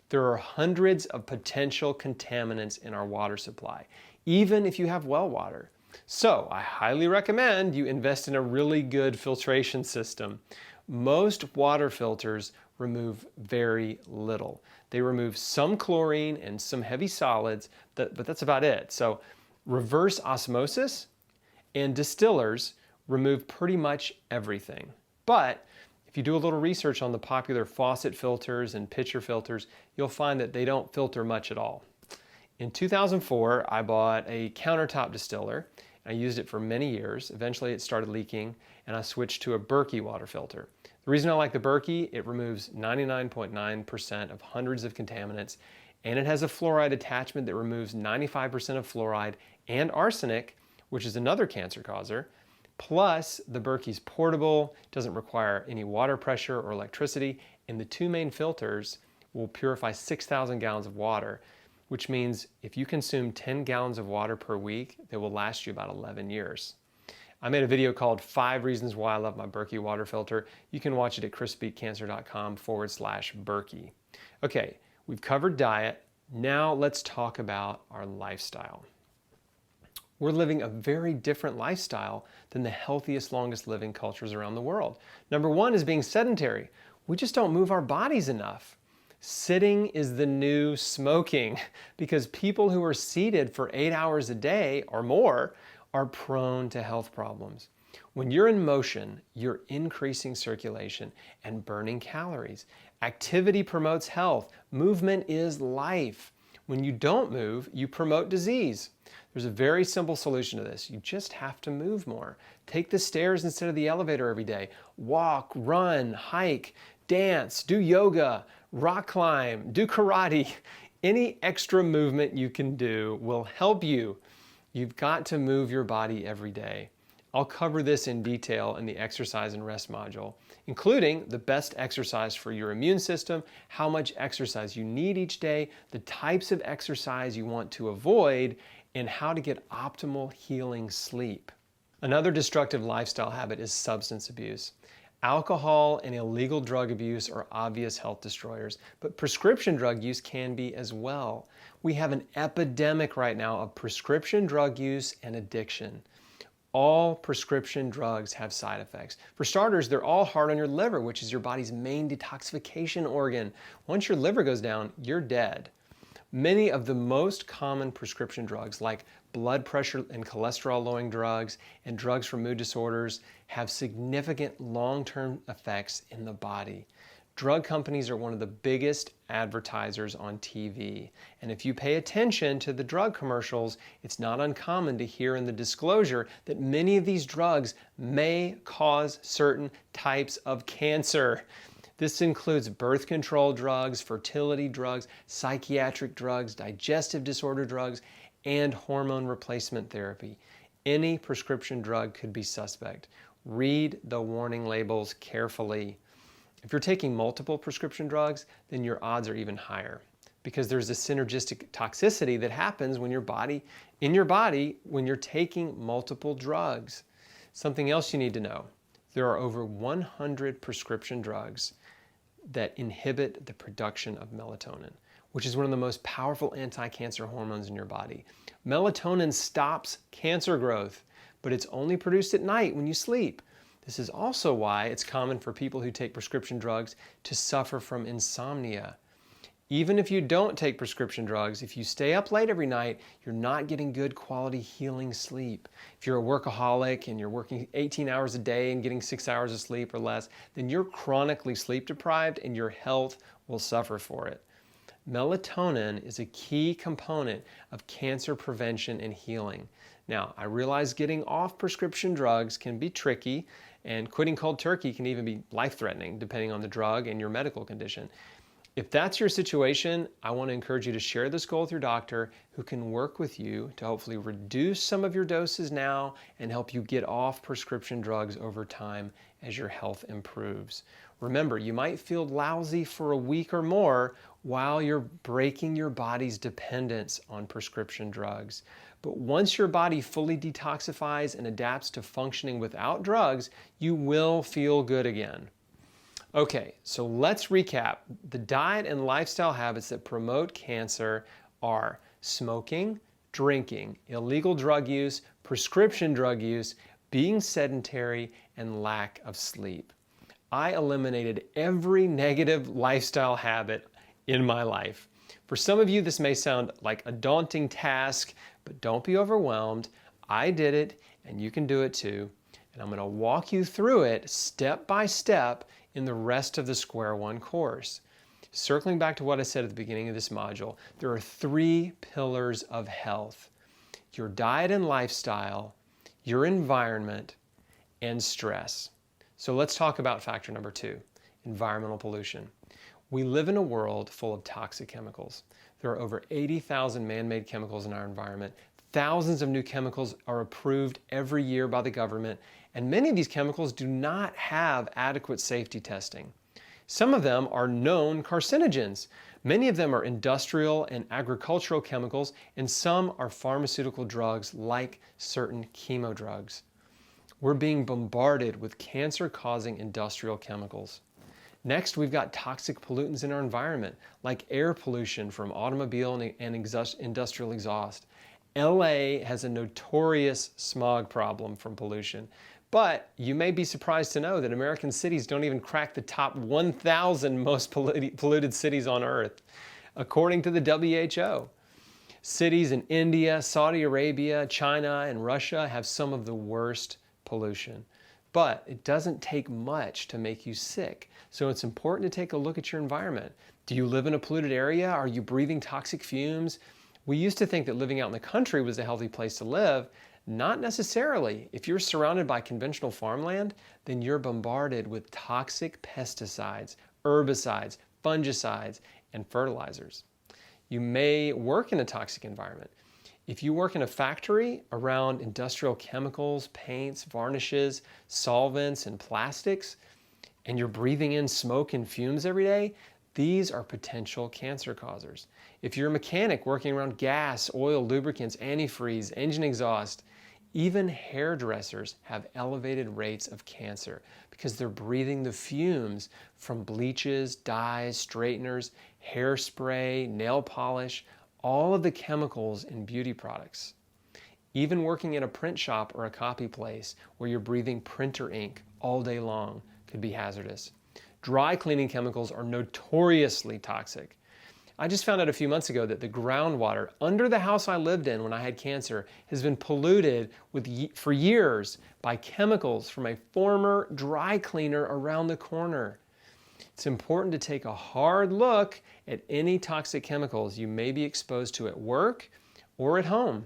There are hundreds of potential contaminants in our water supply, even if you have well water. So I highly recommend you invest in a really good filtration system. Most water filters remove very little. They remove some chlorine and some heavy solids, but that's about it. So reverse osmosis and distillers remove pretty much everything. But if you do a little research on the popular faucet filters and pitcher filters, you'll find that they don't filter much at all. In 2004, I bought a countertop distiller. I used it for many years. Eventually it started leaking and I switched to a Berkey water filter. The reason I like the Berkey, it removes 99.9% of hundreds of contaminants, and it has a fluoride attachment that removes 95% of fluoride and arsenic, which is another cancer causer. Plus, the Berkey's portable, doesn't require any water pressure or electricity, and the two main filters will purify 6,000 gallons of water, which means if you consume 10 gallons of water per week, they will last you about 11 years. I made a video called 5 Reasons Why I Love My Berkey Water Filter. You can watch it at chrisbeatcancer.com/Berkey. Okay, we've covered diet. Now let's talk about our lifestyle. We're living a very different lifestyle than the healthiest, longest living cultures around the world. Number one is being sedentary. We just don't move our bodies enough. Sitting is the new smoking, because people who are seated for 8 hours a day or more are prone to health problems. When you're in motion, you're increasing circulation and burning calories. Activity promotes health. Movement is life. When you don't move, you promote disease. There's a very simple solution to this. You just have to move more. Take the stairs instead of the elevator every day. Walk, run, hike, dance, do yoga, rock climb, do karate. Any extra movement you can do will help you. You've got to move your body every day. I'll cover this in detail in the exercise and rest module, including the best exercise for your immune system, how much exercise you need each day, the types of exercise you want to avoid, and how to get optimal healing sleep. Another destructive lifestyle habit is substance abuse. Alcohol and illegal drug abuse are obvious health destroyers, but prescription drug use can be as well. We have an epidemic right now of prescription drug use and addiction. All prescription drugs have side effects. For starters, they're all hard on your liver, which is your body's main detoxification organ. Once your liver goes down, you're dead. Many of the most common prescription drugs, like blood pressure and cholesterol lowering drugs and drugs for mood disorders, have significant long-term effects in the body. Drug companies are one of the biggest advertisers on TV. And if you pay attention to the drug commercials, it's not uncommon to hear in the disclosure that many of these drugs may cause certain types of cancer. This includes birth control drugs, fertility drugs, psychiatric drugs, digestive disorder drugs, and hormone replacement therapy. Any prescription drug could be suspect. Read the warning labels carefully. If you're taking multiple prescription drugs, then your odds are even higher because there's a synergistic toxicity that happens when in your body when you're taking multiple drugs. Something else you need to know. There are over 100 prescription drugs that inhibit the production of melatonin, which is one of the most powerful anti-cancer hormones in your body. Melatonin stops cancer growth, but it's only produced at night when you sleep. This is also why it's common for people who take prescription drugs to suffer from insomnia. Even if you don't take prescription drugs, if you stay up late every night, you're not getting good quality healing sleep. If you're a workaholic and you're working 18 hours a day and getting 6 hours of sleep or less, then you're chronically sleep deprived and your health will suffer for it. Melatonin is a key component of cancer prevention and healing. Now, I realize getting off prescription drugs can be tricky, and quitting cold turkey can even be life-threatening depending on the drug and your medical condition. If that's your situation, I want to encourage you to share this goal with your doctor who can work with you to hopefully reduce some of your doses now and help you get off prescription drugs over time as your health improves. Remember, you might feel lousy for a week or more while you're breaking your body's dependence on prescription drugs. But once your body fully detoxifies and adapts to functioning without drugs, you will feel good again. Okay, so let's recap. The diet and lifestyle habits that promote cancer are smoking, drinking, illegal drug use, prescription drug use, being sedentary, and lack of sleep. I eliminated every negative lifestyle habit in my life. For some of you, this may sound like a daunting task, but don't be overwhelmed. I did it, and you can do it too. And I'm going to walk you through it step by step in the rest of the Square One course. Circling back to what I said at the beginning of this module, there are 3 pillars of health: your diet and lifestyle, your environment, and stress. So let's talk about factor number 2, environmental pollution. We live in a world full of toxic chemicals. There are over 80,000 man-made chemicals in our environment. Thousands of new chemicals are approved every year by the government, and many of these chemicals do not have adequate safety testing. Some of them are known carcinogens. Many of them are industrial and agricultural chemicals, and some are pharmaceutical drugs like certain chemo drugs. We're being bombarded with cancer-causing industrial chemicals. Next, we've got toxic pollutants in our environment, like air pollution from automobile and industrial exhaust. LA has a notorious smog problem from pollution, but you may be surprised to know that American cities don't even crack the top 1,000 most polluted cities on Earth, according to the WHO. Cities in India, Saudi Arabia, China, and Russia have some of the worst pollution. But it doesn't take much to make you sick. So it's important to take a look at your environment. Do you live in a polluted area? Are you breathing toxic fumes? We used to think that living out in the country was a healthy place to live. Not necessarily. If you're surrounded by conventional farmland, then you're bombarded with toxic pesticides, herbicides, fungicides, and fertilizers. You may work in a toxic environment. If you work in a factory around industrial chemicals, paints, varnishes, solvents, and plastics, and you're breathing in smoke and fumes every day, these are potential cancer causers. If you're a mechanic working around gas, oil, lubricants, antifreeze, engine exhaust, Even hairdressers have elevated rates of cancer because they're breathing the fumes from bleaches, dyes, straighteners, hairspray, nail polish, all of the chemicals in beauty products. Even working in a print shop or a copy place where you're breathing printer ink all day long could be hazardous. Dry cleaning chemicals are notoriously toxic. I just found out a few months ago that the groundwater under the house I lived in when I had cancer has been polluted for years by chemicals from a former dry cleaner around the corner. It's important to take a hard look at any toxic chemicals you may be exposed to at work or at home.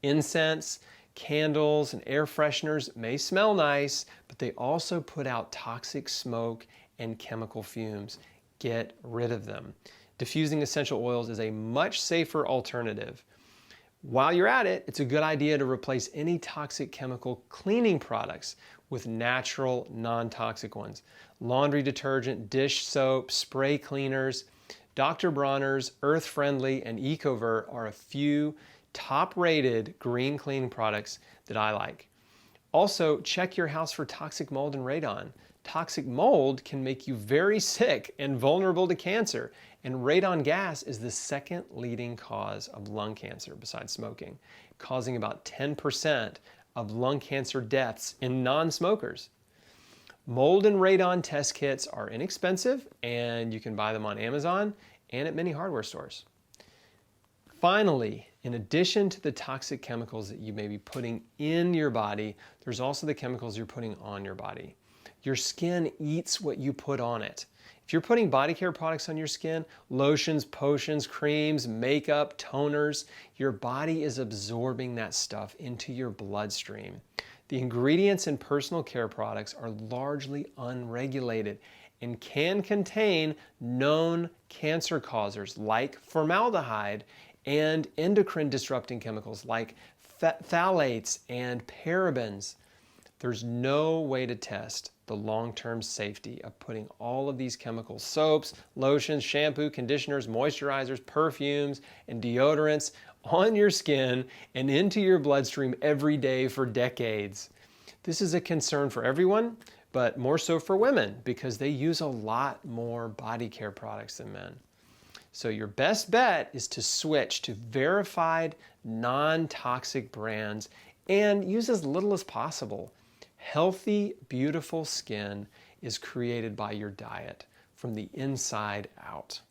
Incense, candles, and air fresheners may smell nice, but they also put out toxic smoke and chemical fumes. Get rid of them. Diffusing essential oils is a much safer alternative. While you're at it, it's a good idea to replace any toxic chemical cleaning products with natural, non-toxic ones. Laundry detergent, dish soap, spray cleaners, Dr. Bronner's, Earth Friendly, and EcoVert are a few top-rated green cleaning products that I like. Also, check your house for toxic mold and radon. Toxic mold can make you very sick and vulnerable to cancer, and radon gas is the second leading cause of lung cancer besides smoking, causing about 10% of lung cancer deaths in non-smokers. Mold and radon test kits are inexpensive, and you can buy them on Amazon and at many hardware stores. Finally, in addition to the toxic chemicals that you may be putting in your body, there's also the chemicals you're putting on your body. Your skin eats what you put on it. If you're putting body care products on your skin, lotions, potions, creams, makeup, toners, your body is absorbing that stuff into your bloodstream. The ingredients in personal care products are largely unregulated and can contain known cancer causers like formaldehyde and endocrine disrupting chemicals like phthalates and parabens. There's no way to test the long-term safety of putting all of these chemicals, soaps, lotions, shampoo, conditioners, moisturizers, perfumes, and deodorants on your skin and into your bloodstream every day for decades. This is a concern for everyone, but more so for women because they use a lot more body care products than men. So your best bet is to switch to verified, non-toxic brands and use as little as possible. Healthy, beautiful skin is created by your diet from the inside out.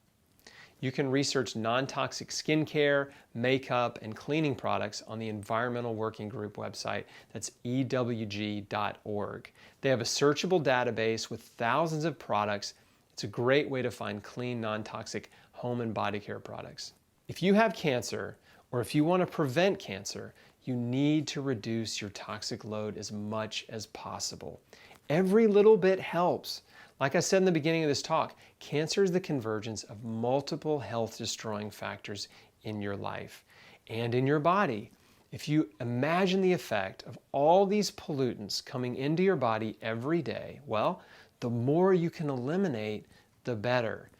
You can research non-toxic skincare, makeup, and cleaning products on the Environmental Working Group website. That's ewg.org. They have a searchable database with thousands of products. It's a great way to find clean, non-toxic home and body care products. If you have cancer, or if you want to prevent cancer, you need to reduce your toxic load as much as possible. Every little bit helps. Like I said in the beginning of this talk, cancer is the convergence of multiple health-destroying factors in your life and in your body. If you imagine the effect of all these pollutants coming into your body every day, well, the more you can eliminate, the better.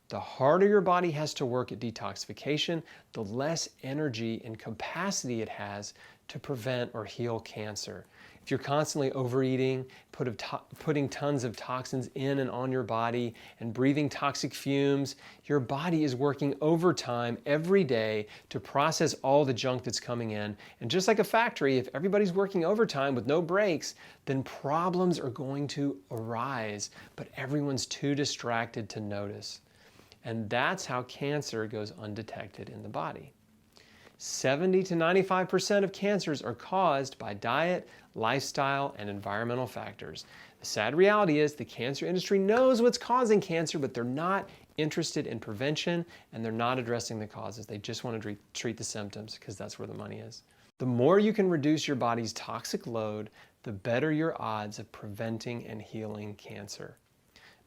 The harder your body has to work at detoxification, the less energy and capacity it has to prevent or heal cancer. If you're constantly overeating, putting tons of toxins in and on your body, and breathing toxic fumes, your body is working overtime every day to process all the junk that's coming in. And just like a factory, if everybody's working overtime with no breaks, then problems are going to arise, but everyone's too distracted to notice. And that's how cancer goes undetected in the body. 70 to 95% of cancers are caused by diet, lifestyle, and environmental factors. The sad reality is the cancer industry knows what's causing cancer, but they're not interested in prevention and they're not addressing the causes. They just want to treat the symptoms because that's where the money is. The more you can reduce your body's toxic load, the better your odds of preventing and healing cancer.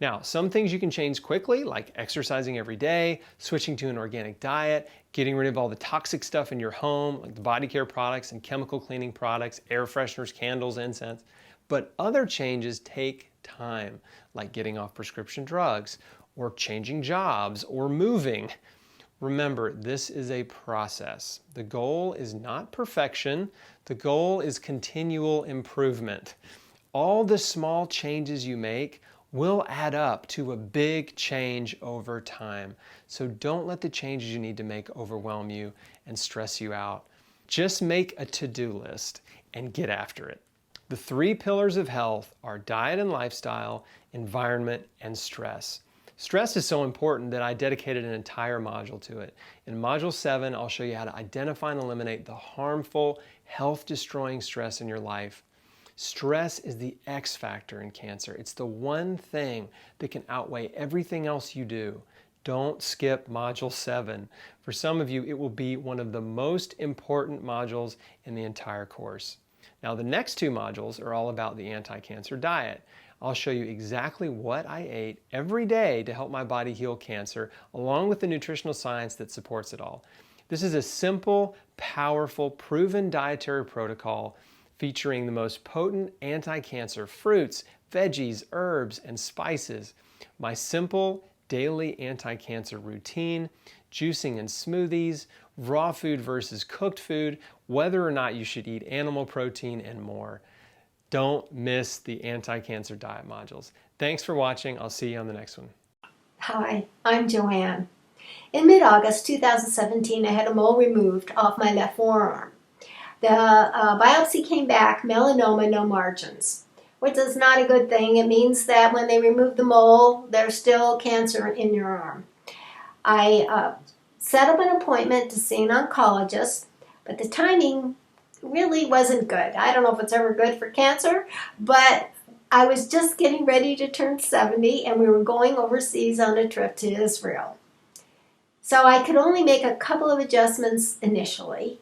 Now, some things you can change quickly, like exercising every day, switching to an organic diet, getting rid of all the toxic stuff in your home, like the body care products and chemical cleaning products, air fresheners, candles, incense. But other changes take time, like getting off prescription drugs, or changing jobs, or moving. Remember, this is a process. The goal is not perfection. The goal is continual improvement. All the small changes you make will add up to a big change over time. So don't let the changes you need to make overwhelm you and stress you out. Just make a to-do list and get after it. The 3 pillars of health are diet and lifestyle, environment, and stress. Stress is so important that I dedicated an entire module to it. In Module 7, I'll show you how to identify and eliminate the harmful, health-destroying stress in your life. Stress is the X factor in cancer. It's the one thing that can outweigh everything else you do. Don't skip Module 7. For some of you, it will be one of the most important modules in the entire course. Now, the next 2 modules are all about the anti-cancer diet. I'll show you exactly what I ate every day to help my body heal cancer, along with the nutritional science that supports it all. This is a simple, powerful, proven dietary protocol featuring the most potent anti-cancer fruits, veggies, herbs, and spices. My simple daily anti-cancer routine, juicing and smoothies, raw food versus cooked food, whether or not you should eat animal protein, and more. Don't miss the anti-cancer diet modules. Thanks for watching. I'll see you on the next one. Hi, I'm Joanne. In mid-August 2017, I had a mole removed off my left forearm. The biopsy came back melanoma, no margins, which is not a good thing. It means that when they remove the mole, there's still cancer in your arm. I set up an appointment to see an oncologist, but the timing really wasn't good. I don't know if it's ever good for cancer, but I was just getting ready to turn 70 and we were going overseas on a trip to Israel. So I could only make a couple of adjustments initially,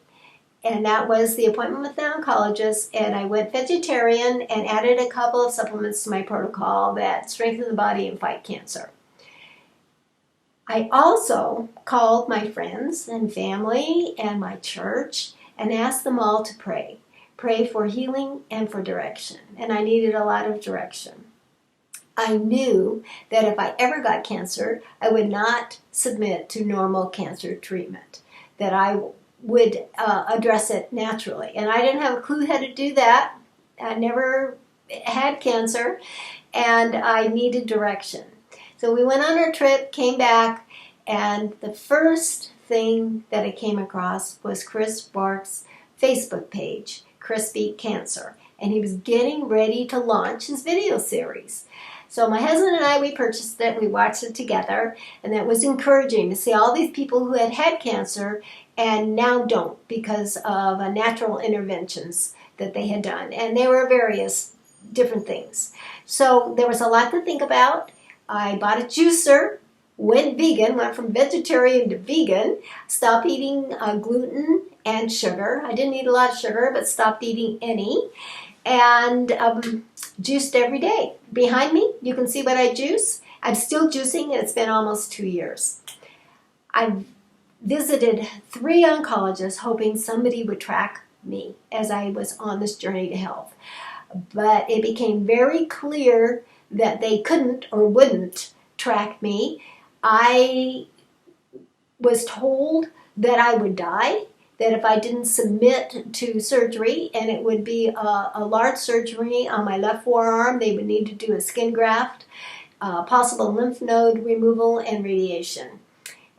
and that was the appointment with the oncologist, and I went vegetarian and added a couple of supplements to my protocol that strengthen the body and fight cancer. I also called my friends and family and my church and asked them all to pray. Pray for healing and for direction. And I needed a lot of direction. I knew that if I ever got cancer, I would not submit to normal cancer treatment, that I would address it naturally. And I didn't have a clue how to do that. I never had cancer, and I needed direction. So we went on our trip, came back, and the first thing that I came across was Chris Barks' Facebook page, Chris Beat Cancer, and he was getting ready to launch his video series. So my husband and I, we purchased it, we watched it together, and that was encouraging to see all these people who had had cancer and now don't because of natural interventions that they had done. And there were various different things. So there was a lot to think about. I bought a juicer, went vegan, went from vegetarian to vegan, stopped eating gluten and sugar. I didn't eat a lot of sugar, but stopped eating any, and juiced every day. Behind me, you can see what I juice. I'm still juicing, and it's been almost 2 years. I've visited 3 oncologists hoping somebody would track me as I was on this journey to health. But it became very clear that they couldn't or wouldn't track me. I was told that I would die, that if I didn't submit to surgery, and it would be a large surgery on my left forearm, they would need to do a skin graft, possible lymph node removal, and radiation.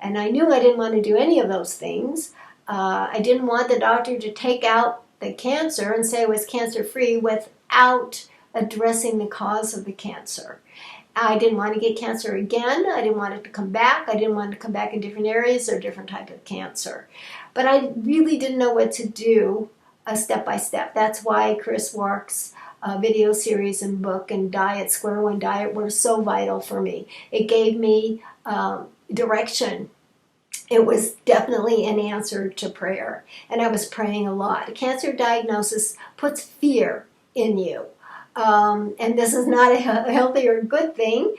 And I knew I didn't want to do any of those things. I didn't want the doctor to take out the cancer and say I was cancer-free without addressing the cause of the cancer. I didn't want to get cancer again. I didn't want it to come back. I didn't want it to come back in different areas or different type of cancer. But I really didn't know what to do step by step. That's why Chris Wark's video series and book and diet, Square One Diet, were so vital for me. It gave me direction. It was definitely an answer to prayer. And I was praying a lot. A cancer diagnosis puts fear in you. And this is not a healthy or good thing.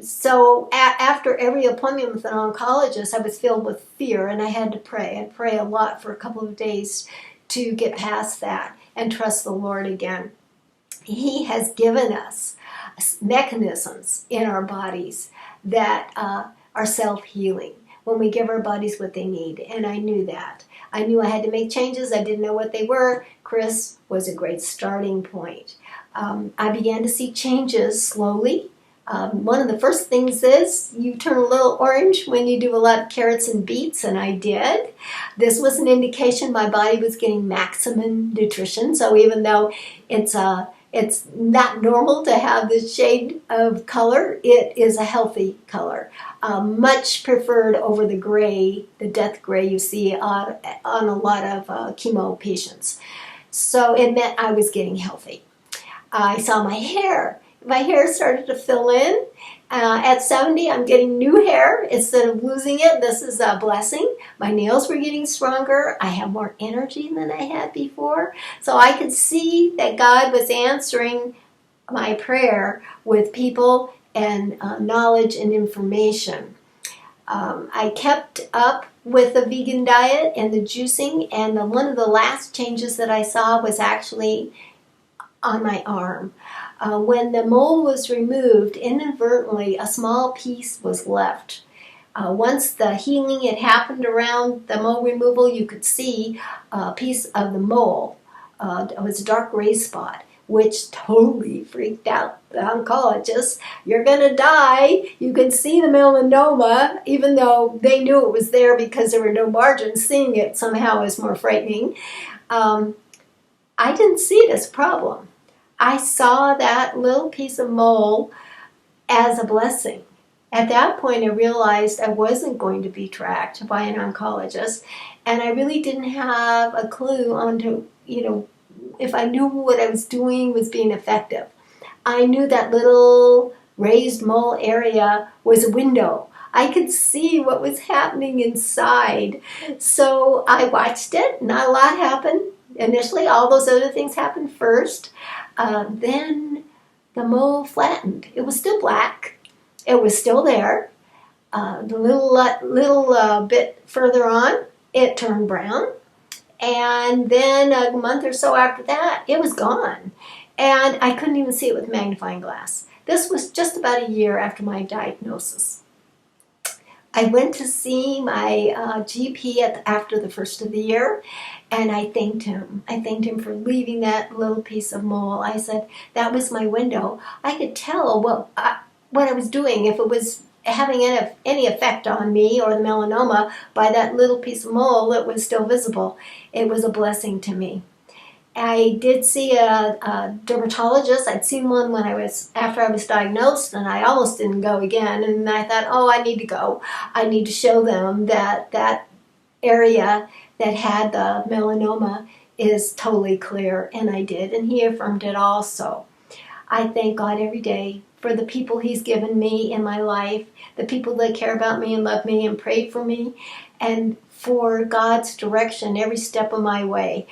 So after every appointment with an oncologist, I was filled with fear, and I had to pray. I'd pray a lot for a couple of days to get past that and trust the Lord again. He has given us mechanisms in our bodies that are self-healing. when we give our bodies what they need, and I knew that. I knew I had to make changes. I didn't know what they were. Chris was a great starting point. I began to see changes slowly. One of the first things is you turn a little orange when you do a lot of carrots and beets, and I did. This was an indication my body was getting maximum nutrition. So even though it's not normal to have this shade of color, it is a healthy color. Much preferred over the gray, the death gray you see on a lot of chemo patients. So it meant I was getting healthy. I saw my hair. My hair started to fill in. At 70, I'm getting new hair instead of losing it. This is a blessing. My nails were getting stronger. I have more energy than I had before. So I could see that God was answering my prayer with people and knowledge and information. I kept up with the vegan diet and the juicing, and one of the last changes that I saw was actually on my arm. When the mole was removed, inadvertently a small piece was left. Once the healing had happened around the mole removal, you could see a piece of the mole. It was a dark gray spot, which totally freaked out the oncologist. You're going to die. You can see the melanoma, even though they knew it was there because there were no margins. Seeing it somehow is more frightening. I didn't see it as a problem. I saw that little piece of mole as a blessing. At that point, I realized I wasn't going to be tracked by an oncologist, and I really didn't have a clue on if I knew what I was doing was being effective. I knew that little raised mole area was a window. I could see what was happening inside. So I watched it. Not a lot happened. Initially, all those other things happened first. Then the mole flattened. It was still black. It was still there. The little bit further on, it turned brown. And then a month or so after that, it was gone. And I couldn't even see it with a magnifying glass. This was just about a year after my diagnosis. I went to see my GP after the first of the year, and I thanked him. I thanked him for leaving that little piece of mole. I said, that was my window. I could tell what I was doing, if it was having any effect on me or the melanoma by that little piece of mole that was still visible. It was a blessing to me. I did see a dermatologist. I'd seen one after I was diagnosed, and I almost didn't go again. And I thought, I need to go. I need to show them that area that had the melanoma is totally clear, and I did. And he affirmed it also. I thank God every day for the people He's given me in my life, the people that care about me and love me and pray for me, and for God's direction every step of my way.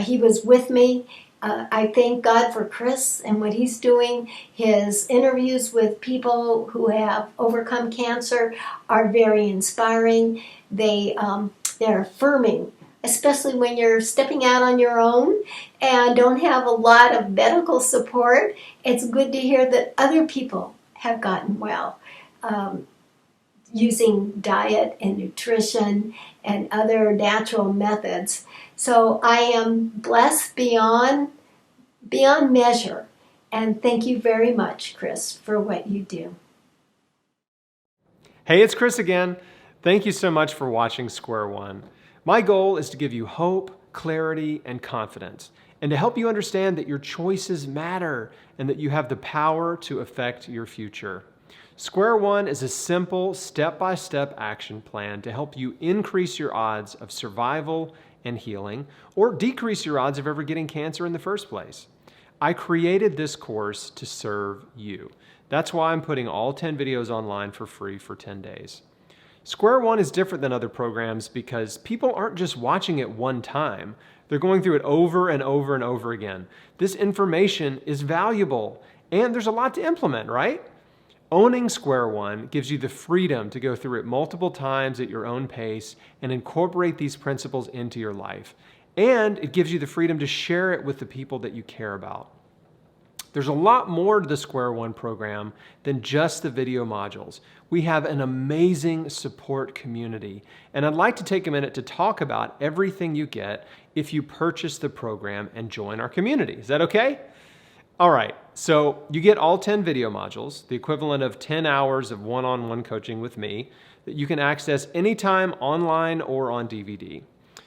He was with me. I thank God for Chris and what he's doing. His interviews with people who have overcome cancer are very inspiring. They're affirming, especially when you're stepping out on your own and don't have a lot of medical support. It's good to hear that other people have gotten well using diet and nutrition and other natural methods. So I am blessed beyond measure. And thank you very much, Chris, for what you do. Hey, it's Chris again. Thank you so much for watching Square One. My goal is to give you hope, clarity, and confidence, and to help you understand that your choices matter and that you have the power to affect your future. Square One is a simple step-by-step action plan to help you increase your odds of survival and healing, or decrease your odds of ever getting cancer in the first place. I created this course to serve you. That's why I'm putting all 10 videos online for free for 10 days. Square One is different than other programs because people aren't just watching it one time. They're going through it over and over and over again. This information is valuable, and there's a lot to implement, right? Owning Square One gives you the freedom to go through it multiple times at your own pace and incorporate these principles into your life. And it gives you the freedom to share it with the people that you care about. There's a lot more to the Square One program than just the video modules. We have an amazing support community, and I'd like to take a minute to talk about everything you get if you purchase the program and join our community. Is that okay? All right, so you get all 10 video modules, the equivalent of 10 hours of one-on-one coaching with me that you can access anytime online or on DVD.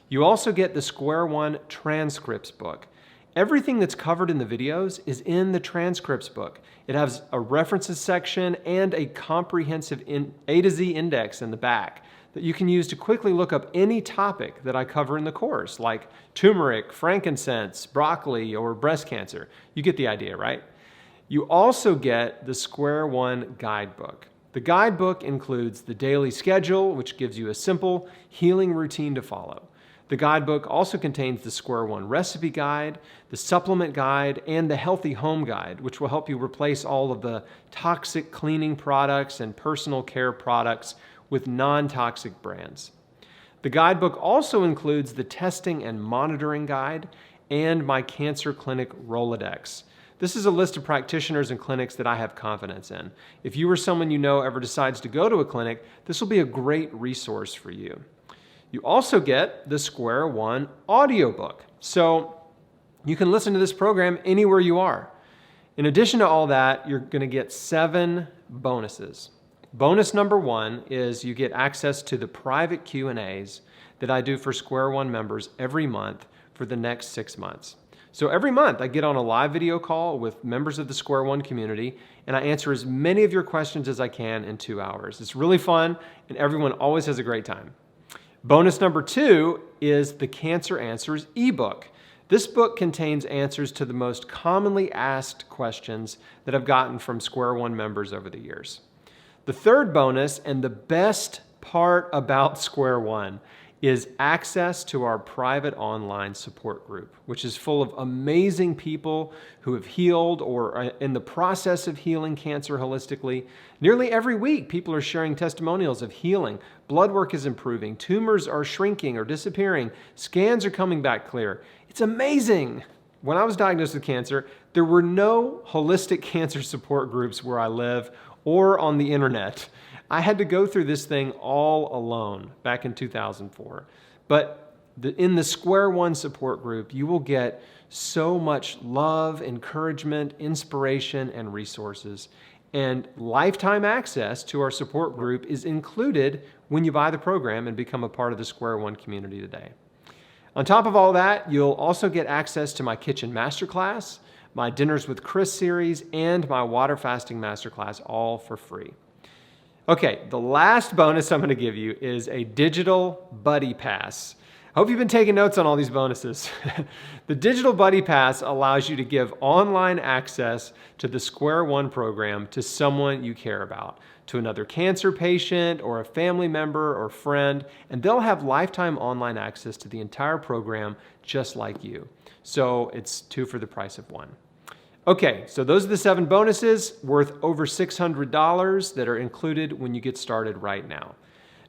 You also get the Square One transcripts book. Everything that's covered in the videos is in the transcripts book. It has a references section and a comprehensive A to Z index in the back that you can use to quickly look up any topic that I cover in the course, like turmeric, frankincense, broccoli, or breast cancer. You get the idea, right? You also get the Square One guidebook. The guidebook includes the daily schedule, which gives you a simple healing routine to follow. The guidebook also contains the Square One recipe guide, the supplement guide, and the healthy home guide, which will help you replace all of the toxic cleaning products and personal care products with non-toxic brands. The guidebook also includes the testing and monitoring guide and my cancer clinic Rolodex. This is a list of practitioners and clinics that I have confidence in. If you or someone you know ever decides to go to a clinic, this will be a great resource for you. You also get the Square One audiobook, so you can listen to this program anywhere you are. In addition to all that, you're going to get 7 bonuses. Bonus number 1 is you get access to the private Q&As that I do for Square One members every month for the next 6 months. So every month I get on a live video call with members of the Square One community and I answer as many of your questions as I can in 2 hours. It's really fun and everyone always has a great time. Bonus number 2 is the Cancer Answers ebook. This book contains answers to the most commonly asked questions that I've gotten from Square One members over the years. The third bonus, and the best part about Square One, is access to our private online support group, which is full of amazing people who have healed or are in the process of healing cancer holistically. Nearly every week, people are sharing testimonials of healing. Blood work is improving. Tumors are shrinking or disappearing. Scans are coming back clear. It's amazing. When I was diagnosed with cancer, there were no holistic cancer support groups where I live or on the internet. I had to go through this thing all alone back in 2004. But in the Square One support group, you will get so much love, encouragement, inspiration, and resources. And lifetime access to our support group is included when you buy the program and become a part of the Square One community today. On top of all that, you'll also get access to my Kitchen Masterclass, my Dinners with Chris series, and my Water Fasting Masterclass, all for free. Okay, the last bonus I'm going to give you is a digital buddy pass. I hope you've been taking notes on all these bonuses. The digital buddy pass allows you to give online access to the Square One program to someone you care about, to another cancer patient or a family member or friend, and they'll have lifetime online access to the entire program just like you. So it's 2 for the price of 1. Okay, so those are the 7 bonuses worth over $600 that are included when you get started right now.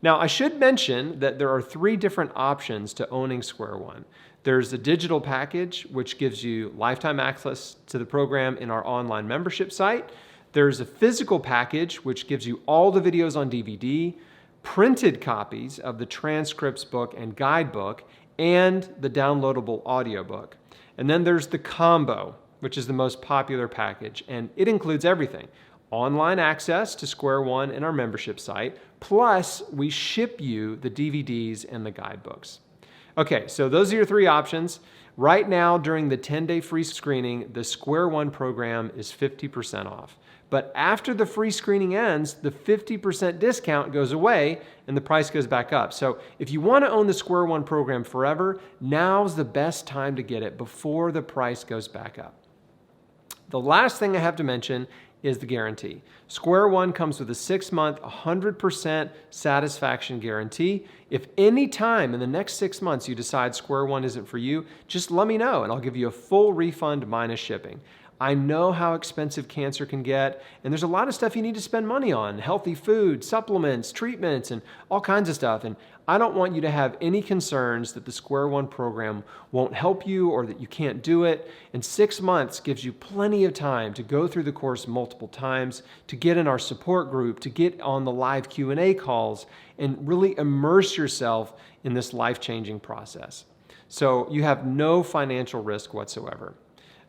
Now, I should mention that there are 3 different options to owning Square One. There's a digital package, which gives you lifetime access to the program in our online membership site. There's a physical package, which gives you all the videos on DVD, printed copies of the transcripts book and guidebook, and the downloadable audiobook. And then there's the combo, which is the most popular package, and it includes everything. Online access to Square One and our membership site, plus we ship you the DVDs and the guidebooks. Okay, so those are your 3 options. Right now, during the 10-day free screening, the Square One program is 50% off. But after the free screening ends, the 50% discount goes away and the price goes back up. So if you want to own the Square One program forever, now's the best time to get it before the price goes back up. The last thing I have to mention is the guarantee. Square One comes with a 6-month, 100% satisfaction guarantee. If any time in the next 6 months you decide Square One isn't for you, just let me know and I'll give you a full refund minus shipping. I know how expensive cancer can get, and there's a lot of stuff you need to spend money on, healthy food, supplements, treatments, and all kinds of stuff. And I don't want you to have any concerns that the Square One program won't help you or that you can't do it. And 6 months gives you plenty of time to go through the course multiple times, to get in our support group, to get on the live Q&A calls, and really immerse yourself in this life-changing process. So you have no financial risk whatsoever.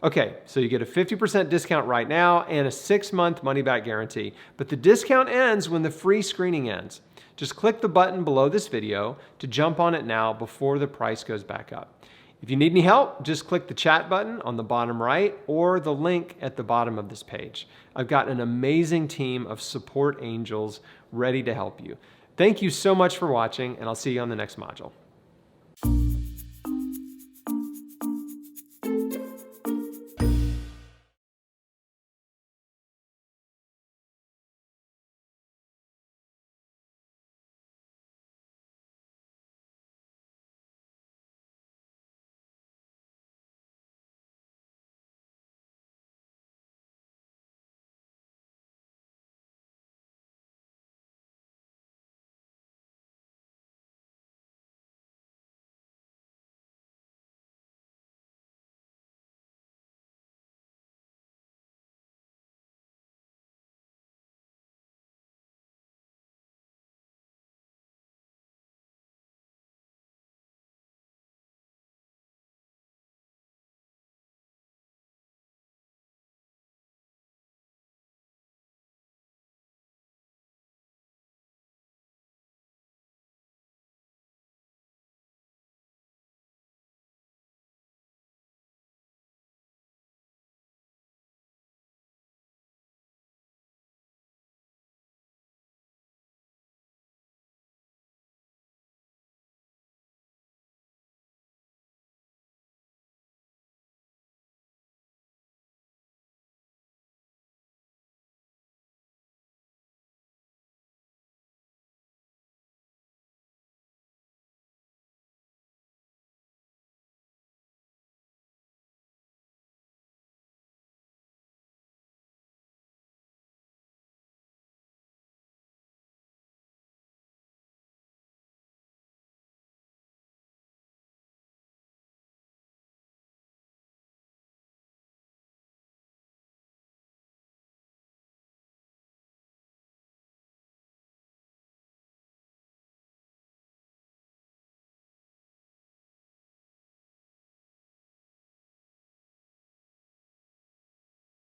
Okay, so you get a 50% discount right now and a 6-month money-back guarantee, but the discount ends when the free screening ends. Just click the button below this video to jump on it now before the price goes back up. If you need any help, just click the chat button on the bottom right or the link at the bottom of this page. I've got an amazing team of support angels ready to help you. Thank you so much for watching, and I'll see you on the next module.